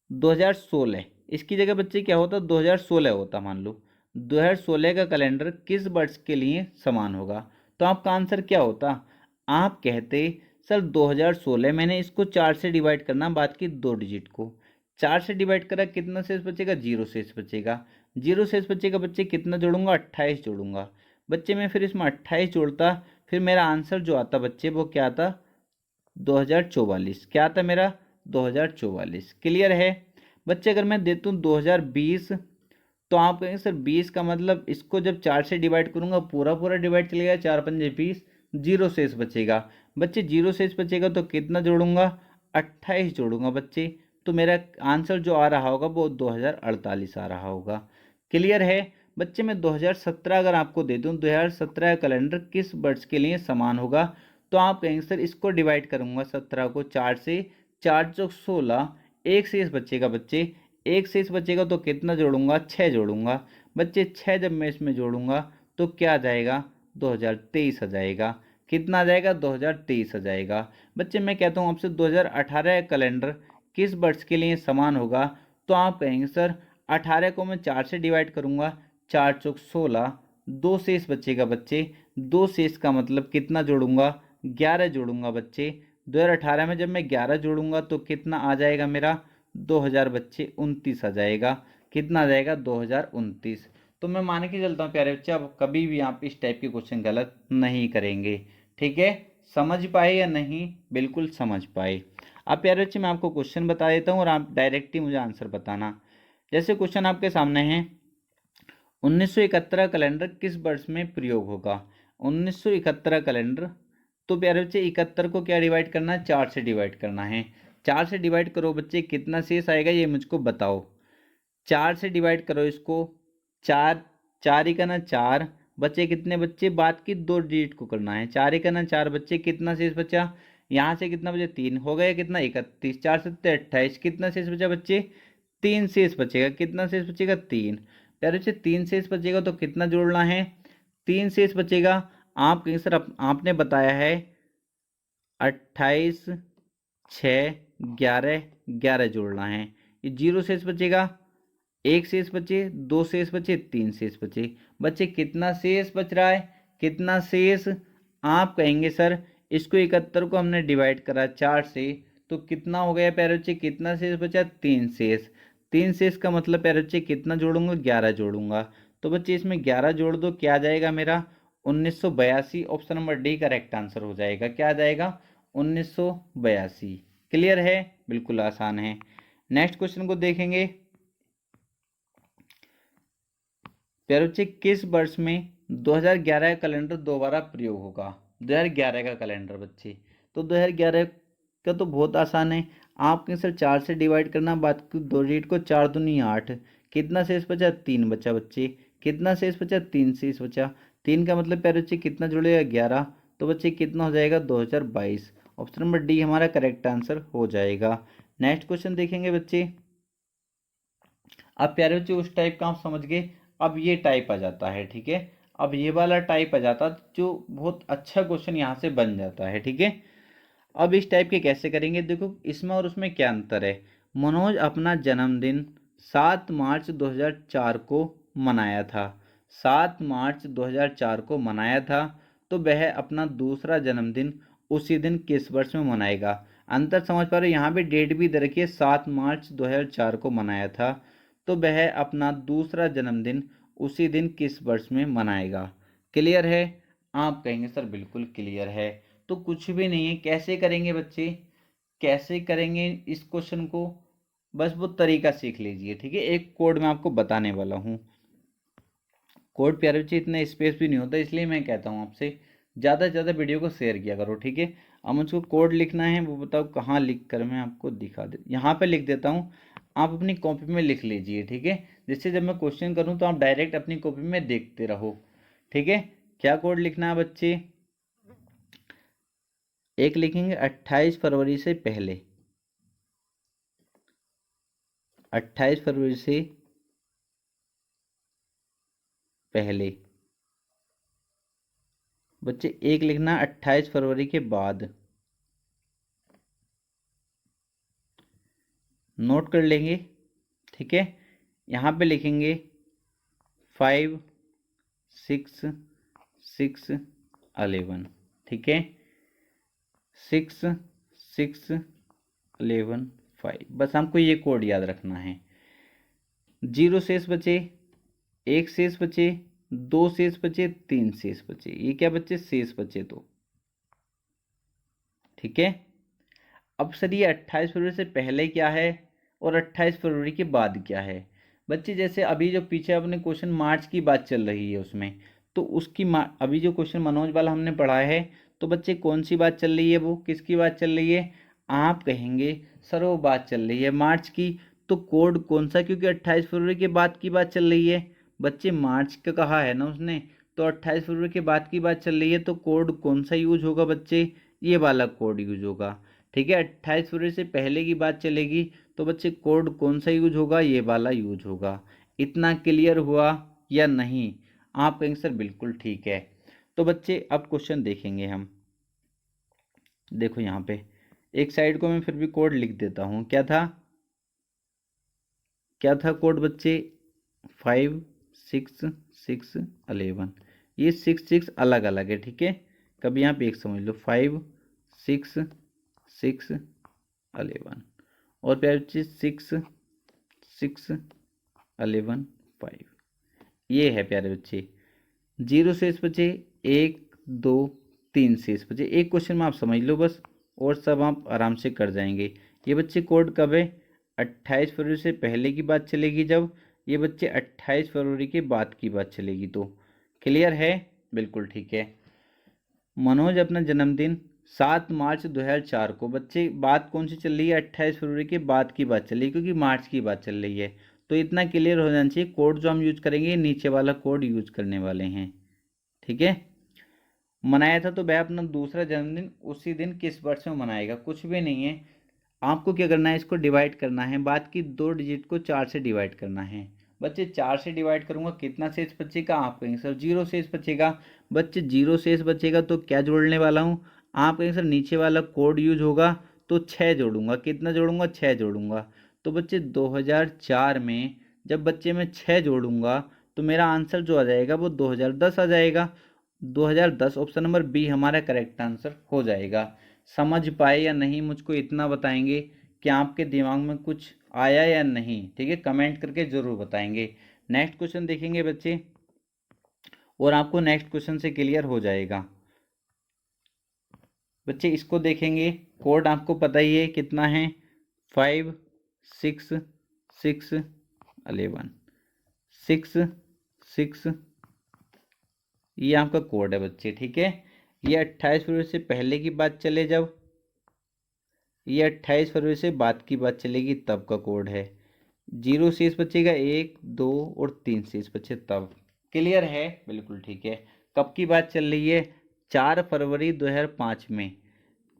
2016, इसकी जगह बच्चे क्या होता, 2016 होता मान लो। 2016 का कैलेंडर किस वर्ष के लिए समान होगा, तो आपका आंसर क्या होता, आप कहते सर 2016, मैंने इसको 4 से डिवाइड करना, बात की 2 डिजिट को 4 से डिवाइड करा, कितना शेष बचेगा, 0 शेष बचेगा। 0 शेष बचेगा बच्चे, कितना जोड़ूंगा, 28 जोड़ूंगा। बच्चे मैं फिर इसमें 28 जोड़ता, फिर मेरा आंसर जो आता बच्चे वो क्या आता, 2044। क्या आता मेरा, 2044। क्लियर है बच्चे। अगर मैं देता हूँ 2020, तो आप कहेंगे सर 20 का मतलब, इसको जब 4 से डिवाइड करूंगा पूरा पूरा डिवाइड चलेगा, 4 पंजे 20, 0 शेष बचेगा। बच्चे 0 शेष बचेगा तो कितना जोड़ूंगा, 28 जोड़ूंगा बच्चे। तो मेरा आंसर जो आ रहा होगा वो 2048 आ रहा होगा। क्लियर है बच्चे। मैं 2017 अगर आपको दे दूँ, 2017 कैलेंडर किस वर्ष के लिए समान होगा, तो आप कहेंगे सर इसको डिवाइड करूंगा 17 को 4 से, 4 चौक 16, एक शेष बचेगा बच्चे। एक शेष बचेगा तो कितना जोड़ूंगा, 6 जोड़ूंगा बच्चे। 6 जब मैं इसमें जोड़ूंगा तो क्या आ जाएगा, 2023 आ जाएगा। कितना आ जाएगा, 2023 आ जाएगा। बच्चे मैं कहता हूँ आपसे 2018 कैलेंडर किस वर्ष के लिए समान होगा, तो आप कहेंगे सर 18 को मैं 4 से डिवाइड करूंगा, 4 चौक 16, 2 शेष बचेगा बच्चे। 2 शेष का मतलब कितना जोड़ूंगा, 11 जोड़ूंगा बच्चे। 2018 में जब मैं 11 जोड़ूंगा तो कितना आ जाएगा मेरा, 2000 बच्चे 29 आ जाएगा। कितना आ जाएगा, 2029। तो मैं मान के चलता हूँ प्यारे बच्चे, अब कभी भी आप इस टाइप के क्वेश्चन गलत नहीं करेंगे। ठीक है, समझ पाए या नहीं, बिल्कुल समझ पाए। अब प्यारे बच्चे मैं आपको क्वेश्चन बता देता हूँ और आप डायरेक्ट ही मुझे आंसर बताना। जैसे क्वेश्चन आपके सामने है, 1971 कैलेंडर किस वर्ष में प्रयोग होगा। 1971 कैलेंडर, तो प्यारे बच्चे 71 को क्या डिवाइड करना है, 4 से डिवाइड करना है। 4 से डिवाइड करो बच्चे, कितना शेष आएगा ये मुझको बताओ। 4 से डिवाइड करो इसको, 4, 4 ही करना 4 बच्चे। कितने बच्चे, बात की 2 डिजिट को करना है। 4 ही करना 4 बच्चे, कितना शेष बचा, यहाँ से कितना बचे, 3 हो गया, कितना 31, 4 7 28, कितना शेष बचा बच्चे, 3 शेष बचेगा। कितना शेष बचेगा, 3। प्यारे बच्चे 3 शेष बचेगा तो कितना जोड़ना है, 3 शेष बचेगा। आप कहेंगे सर आपने बताया है 28, 6, 11, 11 जोड़ना है, ये 0 शेष बचेगा। 1 शेष बचे, 2 शेष बचे, 3 शेष बचे। बच्चे कितना शेष बच रहा है, कितना शेष? आप कहेंगे सर इसको 71 को हमने डिवाइड करा 4 से, तो कितना हो गया प्यारे बच्चे, कितना शेष बचा? 3 शेष। 3 शेष का मतलब प्यारे बच्चे कितना जोड़ूंगा? 11 जोड़ूंगा। तो बच्चे इसमें 11 जोड़ दो, क्या आ जाएगा मेरा? 1982। Option number D correct answer हो जाएगा। क्या आ जाएगा? 1982। क्लियर है? बिल्कुल आसान है। नेक्स्ट क्वेश्चन को देखेंगे। प्यारे बच्चे किस वर्ष में 2011 का कैलेंडर दोबारा प्रयोग होगा? 2011 का कैलेंडर बच्चे, तो 2011 का तो बहुत आसान है। आपके सर 4 से डिवाइड करना, बात की 2 डिजिट को, 4 दूनी 8। कितना शेष बचा? 3 बचा बच्चे। कितना शेष बचा? 3 शेष बचा। 3 का मतलब प्यारे बच्चे कितना जुड़ेगा? 11। तो बच्चे कितना हो जाएगा? 2022। ऑप्शन नंबर डी हमारा करेक्ट आंसर हो जाएगा। नेक्स्ट क्वेश्चन देखेंगे बच्चे। अब प्यारे बच्चे उस टाइप का आप समझ गए। अब ये टाइप आ जाता है, ठीक है। अब ये वाला टाइप आ जाता जो बहुत अच्छा क्वेश्चन यहाँ से बन जाता है, ठीक है। अब इस टाइप के कैसे करेंगे, देखो इसमें और उसमें क्या अंतर है। मनोज अपना जन्मदिन 7 मार्च 2004 को मनाया था। 7 मार्च 2004 को मनाया था, तो वह अपना दूसरा जन्मदिन उसी दिन किस वर्ष में मनाएगा? अंतर समझ पा रहे हो? यहाँ पे डेट भी दे रखी है, 7 मार्च 2004 को मनाया था, तो वह अपना दूसरा जन्मदिन उसी दिन किस वर्ष में मनाएगा? क्लियर है? आप कहेंगे सर बिल्कुल क्लियर है। तो कुछ भी नहीं है। कैसे करेंगे बच्चे, कैसे करेंगे इस क्वेश्चन को, बस वो तरीका सीख लीजिए, ठीक है। एक कोड मैं आपको बताने वाला हूँ। कोड प्यारे बच्चे इतना स्पेस भी नहीं होता, इसलिए मैं कहता हूँ आपसे ज़्यादा से ज़्यादा वीडियो को शेयर किया करो, ठीक है। अब मुझको कोड लिखना है, वो बताओ कहाँ लिख कर मैं आपको दिखा दे, यहाँ पे लिख देता हूँ। आप अपनी कॉपी में लिख लीजिए, ठीक है। जिससे जब मैं क्वेश्चन करूँ तो आप डायरेक्ट अपनी कॉपी में देखते रहो, ठीक है। क्या कोड लिखना है बच्चे? एक लिखेंगे 28 फरवरी से पहले, 28 फरवरी से पहले। बच्चे एक लिखना 28 फरवरी के बाद। नोट कर लेंगे, ठीक है। यहाँ पे लिखेंगे 5, 6, 6, 11, ठीक है। 6, 6, 11, 5। बस हमको ये कोड याद रखना है। 0 शेष बचे, 1 शेष बचे, 2 शेष बचे, 3 शेष बचे। ये क्या बच्चे? शेष बचे तो, ठीक है। अब सर ये 28 फरवरी से पहले क्या है और 28 फरवरी के बाद क्या है? बच्चे जैसे अभी जो पीछे अपने क्वेश्चन मार्च की बात चल रही है उसमें, तो उसकी अभी जो क्वेश्चन मनोज वाला हमने पढ़ा है, तो बच्चे कौन सी बात चल रही है, वो किसकी बात चल रही है? आप कहेंगे सर वो बात चल रही है मार्च की, तो कोड कौन सा? क्योंकि 28 फरवरी के बाद की बात चल रही है। बच्चे मार्च का कहा है ना उसने, तो 28 फरवरी के बाद की बात चल रही है, तो कोड कौन सा यूज होगा बच्चे? ये वाला कोड यूज होगा, ठीक है। 28 फरवरी से पहले की बात चलेगी, तो बच्चे कोड कौन सा यूज होगा? ये वाला यूज होगा। इतना क्लियर हुआ या नहीं? आप कहेंगे सर बिल्कुल ठीक है। तो बच्चे अब क्वेश्चन देखेंगे हम। देखो यहाँ पे एक साइड को मैं फिर भी कोड लिख देता हूँ। क्या था, क्या था कोड बच्चे? 5, 6, 6, 11। ये 6, 6 अलग अलग है, ठीक है। कभी यहाँ पे एक समझ लो, 5, 6, 6, 11। और प्यारे बच्चे 6, 6, 11, 5। ये है प्यारे बच्चे। 0 शेष बचे, 1, 2, 3 शेष बचे। एक क्वेश्चन में आप समझ लो बस, और सब आप आराम से कर जाएंगे। ये बच्चे कोड कब है? 28 फरवरी से पहले की बात चलेगी जब, ये बच्चे 28 फरवरी के बाद की बात चलेगी तो। क्लियर है? बिल्कुल ठीक है। मनोज अपना जन्मदिन 7 मार्च 2004 को, बच्चे बात कौन सी चल रही है? 28 फरवरी के बाद की बात चल रही है, क्योंकि मार्च की बात चल रही है। तो इतना क्लियर हो जाना चाहिए। कोड जो हम यूज करेंगे नीचे वाला कोड यूज करने वाले हैं, ठीक है। मनाया था, तो वह अपना दूसरा जन्मदिन उसी दिन किस वर्ष में मनाएगा? कुछ भी नहीं है। आपको क्या करना है, इसको डिवाइड करना है, बात की 2 डिजिट को 4 से डिवाइड करना है। बच्चे 4 से डिवाइड करूंगा, कितना शेष बचेगा? आप कहेंगे सर 0 शेष बचेगा। बच्चे 0 शेष बचेगा तो क्या जोड़ने वाला हूँ? आप कहेंगे सर नीचे वाला कोड यूज होगा तो 6 जोड़ूंगा। कितना जोड़ूंगा? 6 जोड़ूंगा। तो बच्चे 2004 में जब बच्चे मैं 6 जोड़ूंगा तो मेरा आंसर जो आ जाएगा वो 2010 आ जाएगा। 2010 ऑप्शन नंबर बी हमारा करेक्ट आंसर हो जाएगा। समझ पाए या नहीं मुझको इतना बताएंगे कि आपके दिमाग में कुछ आया या नहीं, ठीक है? कमेंट करके जरूर बताएंगे। नेक्स्ट क्वेश्चन देखेंगे बच्चे, और आपको नेक्स्ट क्वेश्चन से क्लियर हो जाएगा। बच्चे इसको देखेंगे, कोड आपको पता ही है कितना है, 5 6 6 11 6 6, ये आपका कोड है बच्चे, ठीक है? ये 28 फरवरी से पहले की बात चले जब, ये 28 फरवरी से बाद की बात चलेगी तब का कोड है। 0 शेष बचेगा, 1 2 और 3 शेष बचे तब। क्लियर है? बिल्कुल ठीक है। कब की बात चल रही है? 4 फरवरी 2005 में।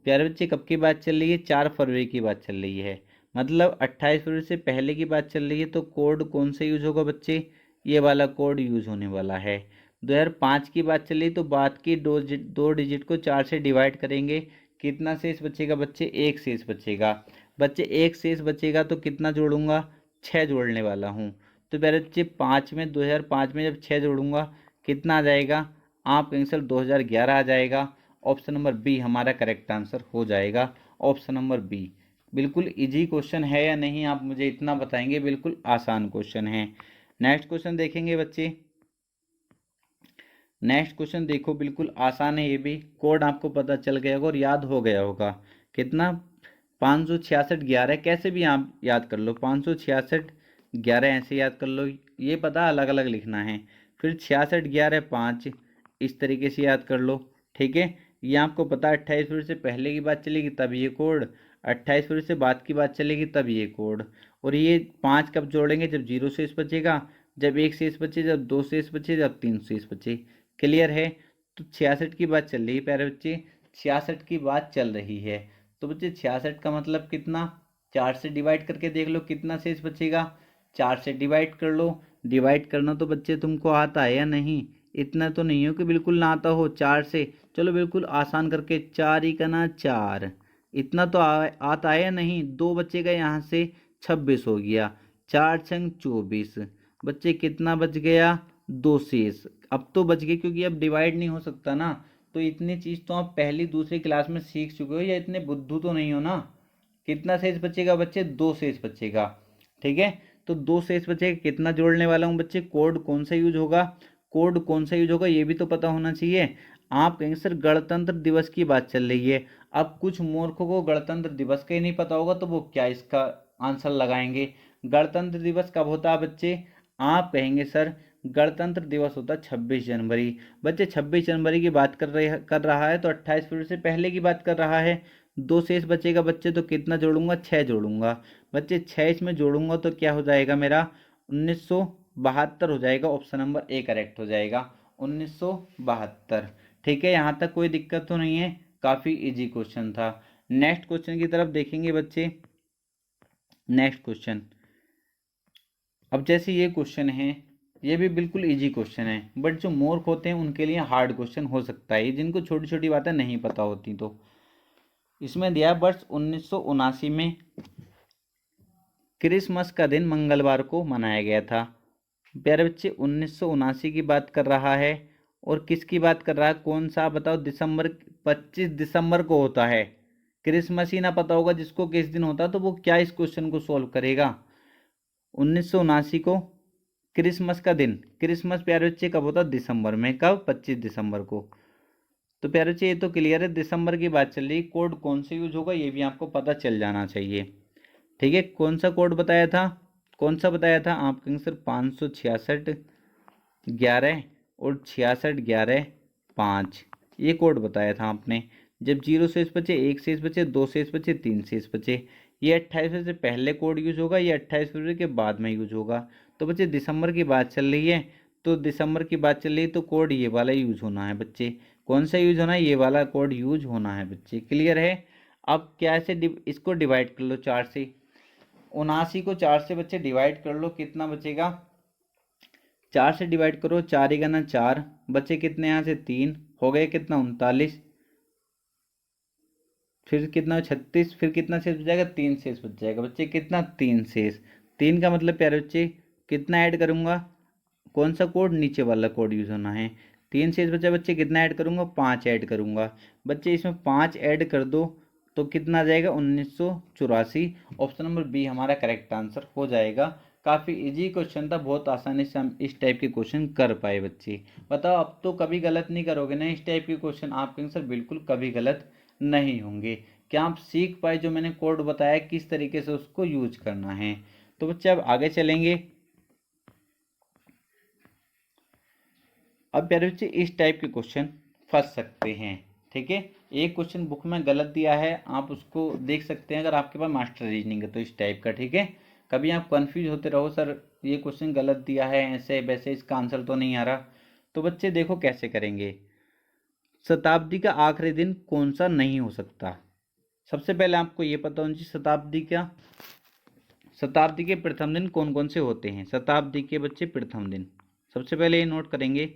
प्यारे बच्चे कब की बात चल रही है? 4 फरवरी की बात चल रही है। मतलब 28 फरवरी से पहले की बात चल रही है, तो कोड कौन सा यूज होगा बच्चे? ये वाला कोड यूज होने वाला है। 2005 की बात चल रही तो बाद की दो डिजिट को 4 से डिवाइड करेंगे, कितना शेष बचेगा बच्चे? 1 शेष बचेगा। बच्चे 1 शेष बचेगा तो कितना जोड़ूंगा? 6 जोड़ने वाला हूँ। तो प्यारे बच्चे 2005 में जब 6 जोड़ूंगा कितना आ जाएगा? आप कहेंगे सर 2011 आ जाएगा। ऑप्शन नंबर बी हमारा करेक्ट आंसर हो जाएगा। Option number B. बिल्कुल इजी क्वेश्चन है या नहीं आप मुझे इतना बताएंगे? बिल्कुल आसान क्वेश्चन है। नेक्स्ट क्वेश्चन देखेंगे बच्चे। नेक्स्ट क्वेश्चन देखो, बिल्कुल आसान है ये भी। कोड आपको पता चल गया होगा और याद हो गया होगा। कितना? 566 11, कैसे भी आप याद कर लो, 566 11 ऐसे याद कर लो। ये पता अलग अलग लिखना है। फिर 66 11 5, इस तरीके से याद कर लो, ठीक है? ये आपको पता 28 फरवरी से पहले की बात चलेगी तब ये कोड, 28 फरवरी से बाद की बात चलेगी तब ये कोड। और ये 5 कब जोड़ेंगे? जब 0 शेष बचेगा, जब 1 शेष बचे, जब 2 शेष बचे, जब 3 शेष बचे। क्लियर है? तो 66 की बात चल रही है प्यारे बच्चे, 66 की बात चल रही है। तो बच्चे 66 का मतलब कितना? 4 से डिवाइड करके देख लो कितना शेष बचेगा। 4 से डिवाइड कर लो। डिवाइड करना तो बच्चे तुमको आता है या नहीं? इतना तो नहीं हो कि बिल्कुल ना आता हो। 4 से चलो बिल्कुल आसान करके, 4 ही का ना 4, इतना तो आता है या नहीं? 2 बचेगा यहाँ से, 26 हो गया। 4 छंग 24, बच्चे कितना बच गया? 2 शेष। अब तो बच गए क्योंकि अब डिवाइड नहीं हो सकता ना। तो इतनी चीज तो आप पहली दूसरी क्लास में सीख चुके हो, या इतने बुद्धू तो नहीं हो ना। कितना शेष बचेगा बच्चे? 2 शेष बचेगा, ठीक है? तो 2 शेष बचेगा, कितना जोड़ने वाला हूँ बच्चे? कोड कौन सा यूज होगा? कोड कौन सा यूज होगा ये भी तो पता होना चाहिए। आप कहेंगे सर गणतंत्र दिवस की बात चल रही है। अब कुछ मूर्खों को गणतंत्र दिवस का ही नहीं पता होगा तो वो क्या इसका आंसर लगाएंगे? गणतंत्र दिवस कब होता है बच्चे? आप कहेंगे सर गणतंत्र दिवस होता है 26 जनवरी। बच्चे 26 जनवरी की बात कर रहा है तो 28 फरवरी से पहले की बात कर रहा है। 2 शेष बचेगा बच्चे, तो कितना जोड़ूंगा? 6 जोड़ूंगा। बच्चे 6 इसमें जोड़ूंगा तो क्या हो जाएगा मेरा? 1972 हो जाएगा। ऑप्शन नंबर ए करेक्ट हो जाएगा, 1972। ठीक है, यहाँ तक कोई दिक्कत तो नहीं है? काफी इजी क्वेश्चन था। नेक्स्ट क्वेश्चन की तरफ देखेंगे बच्चे। नेक्स्ट क्वेश्चन, अब जैसे ये क्वेश्चन है, ये भी बिल्कुल इजी क्वेश्चन है, बट जो मूर्ख होते हैं उनके लिए हार्ड क्वेश्चन हो सकता है, जिनको छोटी छोटी बातें नहीं पता होती। तो इसमें दिया वर्ष 1979 में क्रिसमस का दिन मंगलवार को मनाया गया था। प्यारे बच्चे 1979 की बात कर रहा है, और किसकी बात कर रहा है? कौन सा बताओ? दिसंबर, 25 दिसंबर को होता है। क्रिसमस ही ना पता होगा जिसको किस दिन होता, तो वो क्या इस क्वेश्चन को सॉल्व करेगा? 1979 को क्रिसमस का दिन, क्रिसमस प्यारे बच्चे कब होता? दिसंबर में। कब? 25 दिसंबर को। तो प्यारे बच्चे ये तो क्लियर है, दिसंबर की बात चल रही। कोड कौन सा यूज होगा ये भी आपको पता चल जाना चाहिए, ठीक है? कौन सा कोड बताया था? कौन सा बताया था? आप कहेंगे सर 566 11 और 66 11 5, ये कोड बताया था आपने। जब 0 शेष बचे, 1 शेष बचे, 2 शेष बचे, 3 शेष बचे। ये 28 फरवरी से पहले कोड यूज होगा, ये 28 फरवरी के बाद में यूज होगा। तो बच्चे दिसंबर की बात चल रही है, तो दिसंबर की बात चल रही है तो कोड ये वाला यूज होना है बच्चे। कौन सा यूज होना है? ये वाला कोड यूज होना है बच्चे। क्लियर है? अब क्या से इसको डिवाइड कर लो 4 से। 79 को 4 से बच्चे डिवाइड कर लो, कितना बचेगा? 4 से डिवाइड करो, 4 ही गना 4, बच्चे कितने यहाँ से 3 हो गए, कितना 39, फिर कितना 36, फिर कितना शेष बच जाएगा, 3 शेष बच जाएगा बच्चे, कितना 3 शेष। 3 का मतलब प्यारे बच्चे कितना ऐड करूंगा, कौन सा कोड, नीचे वाला कोड यूज होना है। 3 शेष बचा बच्चे, कितना ऐड करूंगा, 5 ऐड करूंगा बच्चे, इसमें 5 ऐड कर दो तो कितना आ जाएगा 1984। ऑप्शन नंबर बी हमारा करेक्ट आंसर हो जाएगा। काफ़ी इजी क्वेश्चन था, बहुत आसानी से हम इस टाइप के क्वेश्चन कर पाए बच्चे। बताओ अब तो कभी गलत नहीं करोगे ना, इस टाइप के क्वेश्चन आपके आंसर बिल्कुल कभी गलत नहीं होंगे। क्या आप सीख पाए जो मैंने कोड बताया किस तरीके से उसको यूज करना है। तो बच्चे अब आगे चलेंगे। अब प्यारे बच्चे इस टाइप के क्वेश्चन फंस सकते हैं, ठीक है। एक क्वेश्चन बुक में गलत दिया है, आप उसको देख सकते हैं अगर आपके पास मास्टर रीजनिंग है तो, इस टाइप का, ठीक है। कभी आप कंफ्यूज होते रहो सर ये क्वेश्चन गलत दिया है, ऐसे वैसे इसका आंसर तो नहीं आ रहा। तो बच्चे देखो कैसे करेंगे। शताब्दी का आखिरी दिन कौन सा नहीं हो सकता। सबसे पहले आपको ये पता होना चाहिए शताब्दी के प्रथम दिन कौन कौन से होते हैं। शताब्दी के बच्चे प्रथम दिन, सबसे पहले ये नोट करेंगे,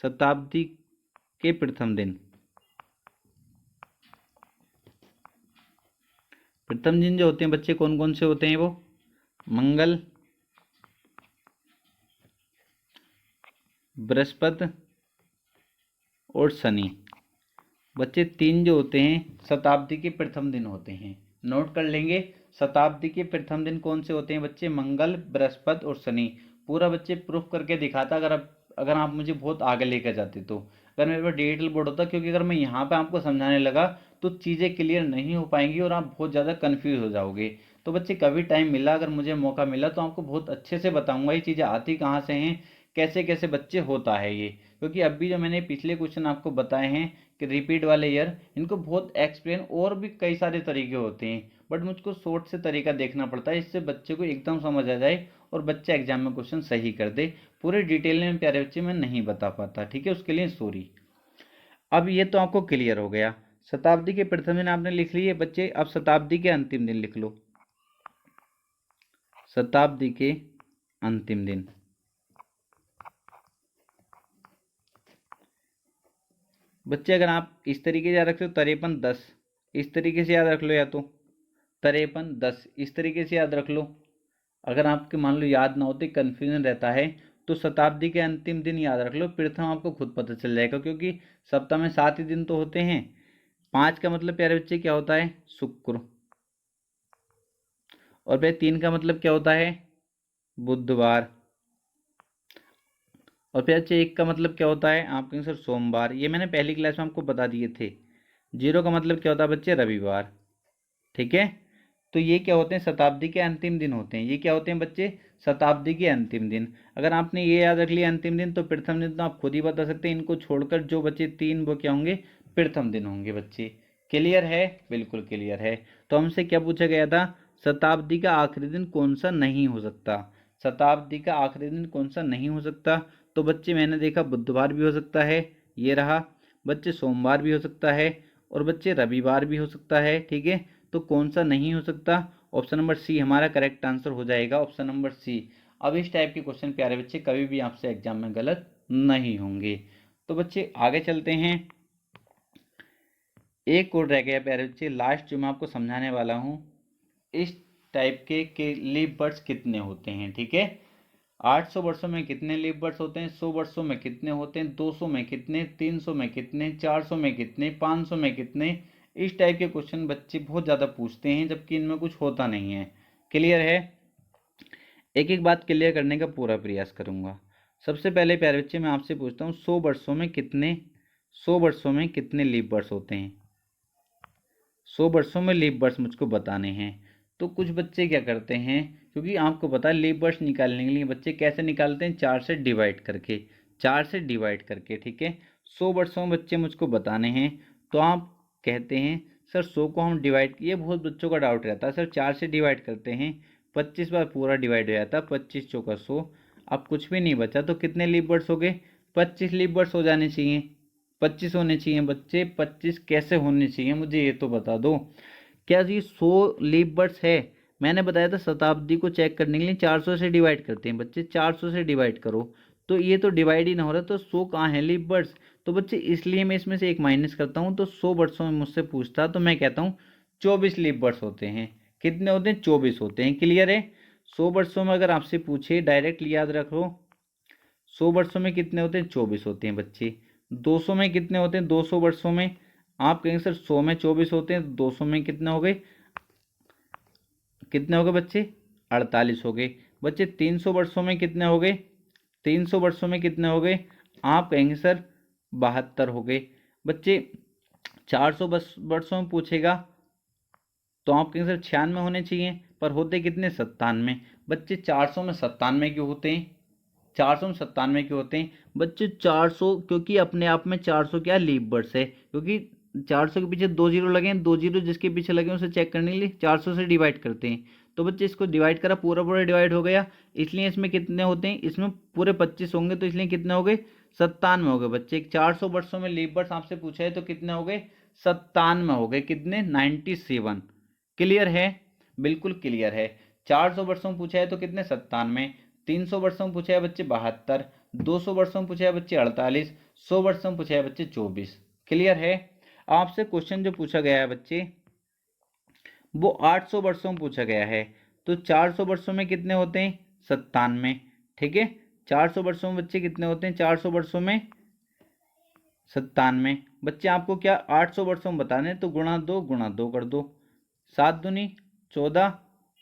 शताब्दी के प्रथम दिन। प्रथम दिन जो होते हैं बच्चे कौन कौन से होते हैं, वो मंगल, बृहस्पति और शनि। बच्चे 3 जो होते हैं शताब्दी के प्रथम दिन होते हैं, नोट कर लेंगे। शताब्दी के प्रथम दिन कौन से होते हैं बच्चे, मंगल, बृहस्पति और शनि। पूरा बच्चे प्रूफ करके दिखाता अगर आप मुझे बहुत आगे लेकर जाते तो, अगर मेरे पास डिजिटल बोर्ड होता, क्योंकि अगर मैं यहाँ पे आपको समझाने लगा तो चीज़ें क्लियर नहीं हो पाएंगी और आप बहुत ज़्यादा कन्फ्यूज हो जाओगे। तो बच्चे कभी टाइम मिला, अगर मुझे मौका मिला तो आपको बहुत अच्छे से बताऊंगा ये चीज़ें आती कहाँ से हैं, कैसे कैसे बच्चे होता है ये। क्योंकि अभी जो मैंने पिछले क्वेश्चन आपको बताए हैं कि रिपीट वाले ईयर, इनको बहुत एक्सप्लेन और भी कई सारे तरीके होते हैं, बट मुझको शॉर्ट से तरीका देखना पड़ता है, इससे बच्चे को एकदम समझ आ जाए और बच्चा एग्जाम में क्वेश्चन सही कर दे। पूरे डिटेल में प्यारे बच्चे मैं नहीं बता पाता, ठीक है, उसके लिए सॉरी। अब ये तो आपको क्लियर हो गया, शताब्दी के प्रथम दिन आपने लिख लिए बच्चे। अब शताब्दी के अंतिम दिन लिख लो, शताब्दी के अंतिम दिन। बच्चे अगर आप इस तरीके से याद रखते हो 53-10, इस तरीके से याद रख लो, या तो 53-10 इस तरीके से याद रख लो। अगर आपके मान लो याद ना होते, कन्फ्यूजन रहता है, तो शताब्दी के अंतिम दिन याद रख लो, प्रथम आपको खुद पता चल जाएगा, क्योंकि सप्ताह में 7 ही दिन तो होते हैं। 5 का मतलब प्यारे बच्चे क्या होता है, शुक्र, और फिर 3 का मतलब क्या होता है, बुधवार, और फिर अच्छा 1 का मतलब क्या होता है, आप कहेंगे सर सोमवार, ये मैंने पहली क्लास में आपको बता दिए थे। 0 का मतलब क्या होता है बच्चे, रविवार, ठीक है। तो ये क्या होते हैं, शताब्दी के अंतिम दिन होते हैं। ये क्या होते हैं बच्चे, शताब्दी के अंतिम दिन। अगर आपने ये याद रख लिया अंतिम दिन, तो प्रथम दिन तो आप खुद ही बता सकते हैं, इनको छोड़कर जो बचे 3 वो क्या होंगे, प्रथम दिन होंगे बच्चे। क्लियर है, बिल्कुल क्लियर है। तो हमसे क्या पूछा गया था, शताब्दी का आखिरी दिन कौन सा नहीं हो सकता। शताब्दी का आखिरी दिन कौन सा नहीं हो सकता, तो बच्चे मैंने देखा बुधवार भी हो सकता है, ये रहा बच्चे, सोमवार भी हो सकता है, और बच्चे रविवार भी हो सकता है, ठीक है। तो कौन सा नहीं हो सकता, ऑप्शन नंबर सी हमारा करेक्ट आंसर हो जाएगा, ऑप्शन नंबर सी। अब इस टाइप के क्वेश्चन प्यारे बच्चे कभी भी आपसे एग्जाम में गलत नहीं होंगे। तो बच्चे आगे चलते हैं। एक कोड रह गया प्यारे बच्चे, लास्ट जो मैं आपको समझाने वाला हूँ। इस टाइप के लीफ बर्ड्स कितने होते हैं, ठीक है। 800 वर्षों में कितने लीफ बर्ड्स होते हैं, 100 वर्षों में कितने होते हैं, 200 में कितने, 300 में कितने, 400 में कितने, 500 में कितने। इस टाइप के क्वेश्चन बच्चे बहुत ज़्यादा पूछते हैं, जबकि इनमें कुछ होता नहीं है। क्लियर है, एक एक बात क्लियर करने का पूरा प्रयास करूंगा। सबसे पहले प्यारे बच्चे मैं आपसे पूछता हूँ, 100 वर्षों में कितने लीफ बर्ड्स होते हैं। 100 वर्षों में लीफ बर्ड्स मुझको बताने हैं। तो कुछ बच्चे क्या करते हैं, क्योंकि आपको पता है लीफ बर्ड्स निकालने के लिए बच्चे कैसे निकालते हैं, 4 से डिवाइड करके, 4 से डिवाइड करके, ठीक है। 100 वर्षों में बच्चे मुझको बताने हैं, तो आप कहते हैं सर 100 को हम डिवाइड, ये बहुत बच्चों का डाउट रहता है, सर 4 से डिवाइड करते हैं, 25 बार पूरा डिवाइड हो जाता है, 25 चौका 100, अब कुछ भी नहीं बचा, तो कितने लीफ बर्ड्स हो गए, 25 लीफ बर्ड्स हो जाने चाहिए। 25 होने चाहिए बच्चे, 25 कैसे होने चाहिए मुझे ये तो बता दो। क्या ये 100 लीफ बर्ड्स है, मैंने बताया था शताब्दी को चेक करने के लिए 400 से डिवाइड करते हैं बच्चे, 400 से डिवाइड करो तो ये तो डिवाइड ही ना हो रहा, तो 100 कहाँ है लीफ बर्ड्स। तो बच्चे इसलिए मैं इसमें से एक माइनस करता हूँ। तो 100 बर्ड्सों में मुझसे पूछता तो मैं कहता हूँ 24 लीफ बर्ड्स होते हैं। कितने होते हैं? 24 होते हैं। क्लियर है? 100 बर्ड्सों में अगर आपसे पूछे, डायरेक्ट याद रखो, 100 वर्षों में कितने होते हैं? 24 होते हैं बच्चे। 200 में कितने होते हैं? 200 वर्षों में आप कहेंगे सर 100 में 24 होते हैं, 200 में कितने हो गए? कितने हो गए बच्चे? 48 हो गए। बच्चे 300 वर्षों में कितने हो गए? 300 वर्षों में कितने हो गए? आप कहेंगे सर 72 हो गए। बच्चे 400 वर्षों में पूछेगा तो आप कहेंगे सर 96 होने चाहिए, पर होते कितने? 97। बच्चे 400 में 97 क्यों होते हैं? 400 में 97 क्यों होते हैं? बच्चे 400 क्योंकि अपने आप में 400 क्या लीफ बर्ड्स है, क्योंकि 400 के पीछे 2 जीरो लगे हैं, 2 जीरो जिसके पीछे लगे हैं उसे चेक करने के लिए 400 से डिवाइड करते हैं। तो बच्चे इसको डिवाइड करा, पूरा पूरा डिवाइड हो गया, इसलिए इसमें कितने होते हैं? इसमें पूरे 25 होंगे, तो इसलिए कितने हो गए? 97 हो गए बच्चे। 400 वर्षों में लीफ बर्ड्स आपसे पूछा है तो कितने हो गए? 97 हो गए। कितने? 97। क्लियर है? बिल्कुल क्लियर है। 400 वर्षों में पूछा है तो कितने? 97। 300 वर्षों में पूछा है बच्चे 72। 200 वर्षों में पूछा है बच्चे 48। 100 वर्षों में पूछा है बच्चे 24। क्लियर है? आपसे क्वेश्चन जो पूछा गया है बच्चे वो 800 वर्षों में पूछा गया है। तो 400 वर्षों में कितने होते हैं? 97। ठीक है, 400 वर्षों में बच्चे कितने होते हैं? 400 वर्षों में 97। बच्चे आपको क्या 800 वर्षों में बताने, तो गुणा 2 कर दो। 7 दूनी 14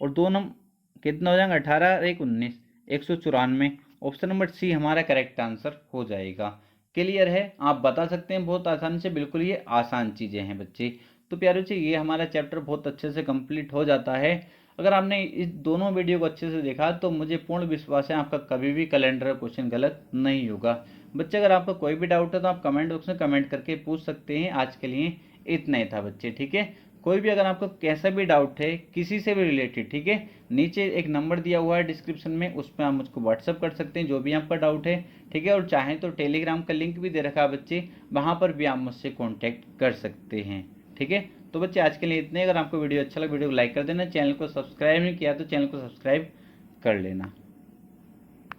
और 2 नंबर कितना हो जाएगा? 18 और 1 19, 194। ऑप्शन नंबर सी हमारा करेक्ट आंसर हो जाएगा। क्लियर है? आप बता सकते हैं बहुत आसानी से, बिल्कुल ये आसान चीज़ें हैं बच्चे। तो प्यारे बच्चे ये हमारा चैप्टर बहुत अच्छे से कंप्लीट हो जाता है। अगर आपने इस दोनों वीडियो को अच्छे से देखा तो मुझे पूर्ण विश्वास है आपका कभी भी कैलेंडर का क्वेश्चन गलत नहीं होगा। बच्चे अगर आपका कोई भी डाउट है तो आप कमेंट बॉक्स में कमेंट करके पूछ सकते हैं। आज के लिए इतना ही था बच्चे, ठीक है। कोई भी अगर आपको कैसा भी डाउट है किसी से भी रिलेटेड, ठीक है, नीचे एक नंबर दिया हुआ है डिस्क्रिप्शन में, उस पर आप मुझको व्हाट्सअप कर सकते हैं जो भी आपका डाउट है, ठीक है। और चाहें तो टेलीग्राम का लिंक भी दे रखा है बच्चे, वहाँ पर भी आप मुझसे कॉन्टैक्ट कर सकते हैं, ठीक है। तो बच्चे आज के लिए इतने। अगर आपको वीडियो अच्छा लगा वीडियो को लाइक कर देना, चैनल को सब्सक्राइब नहीं किया तो चैनल को सब्सक्राइब कर लेना।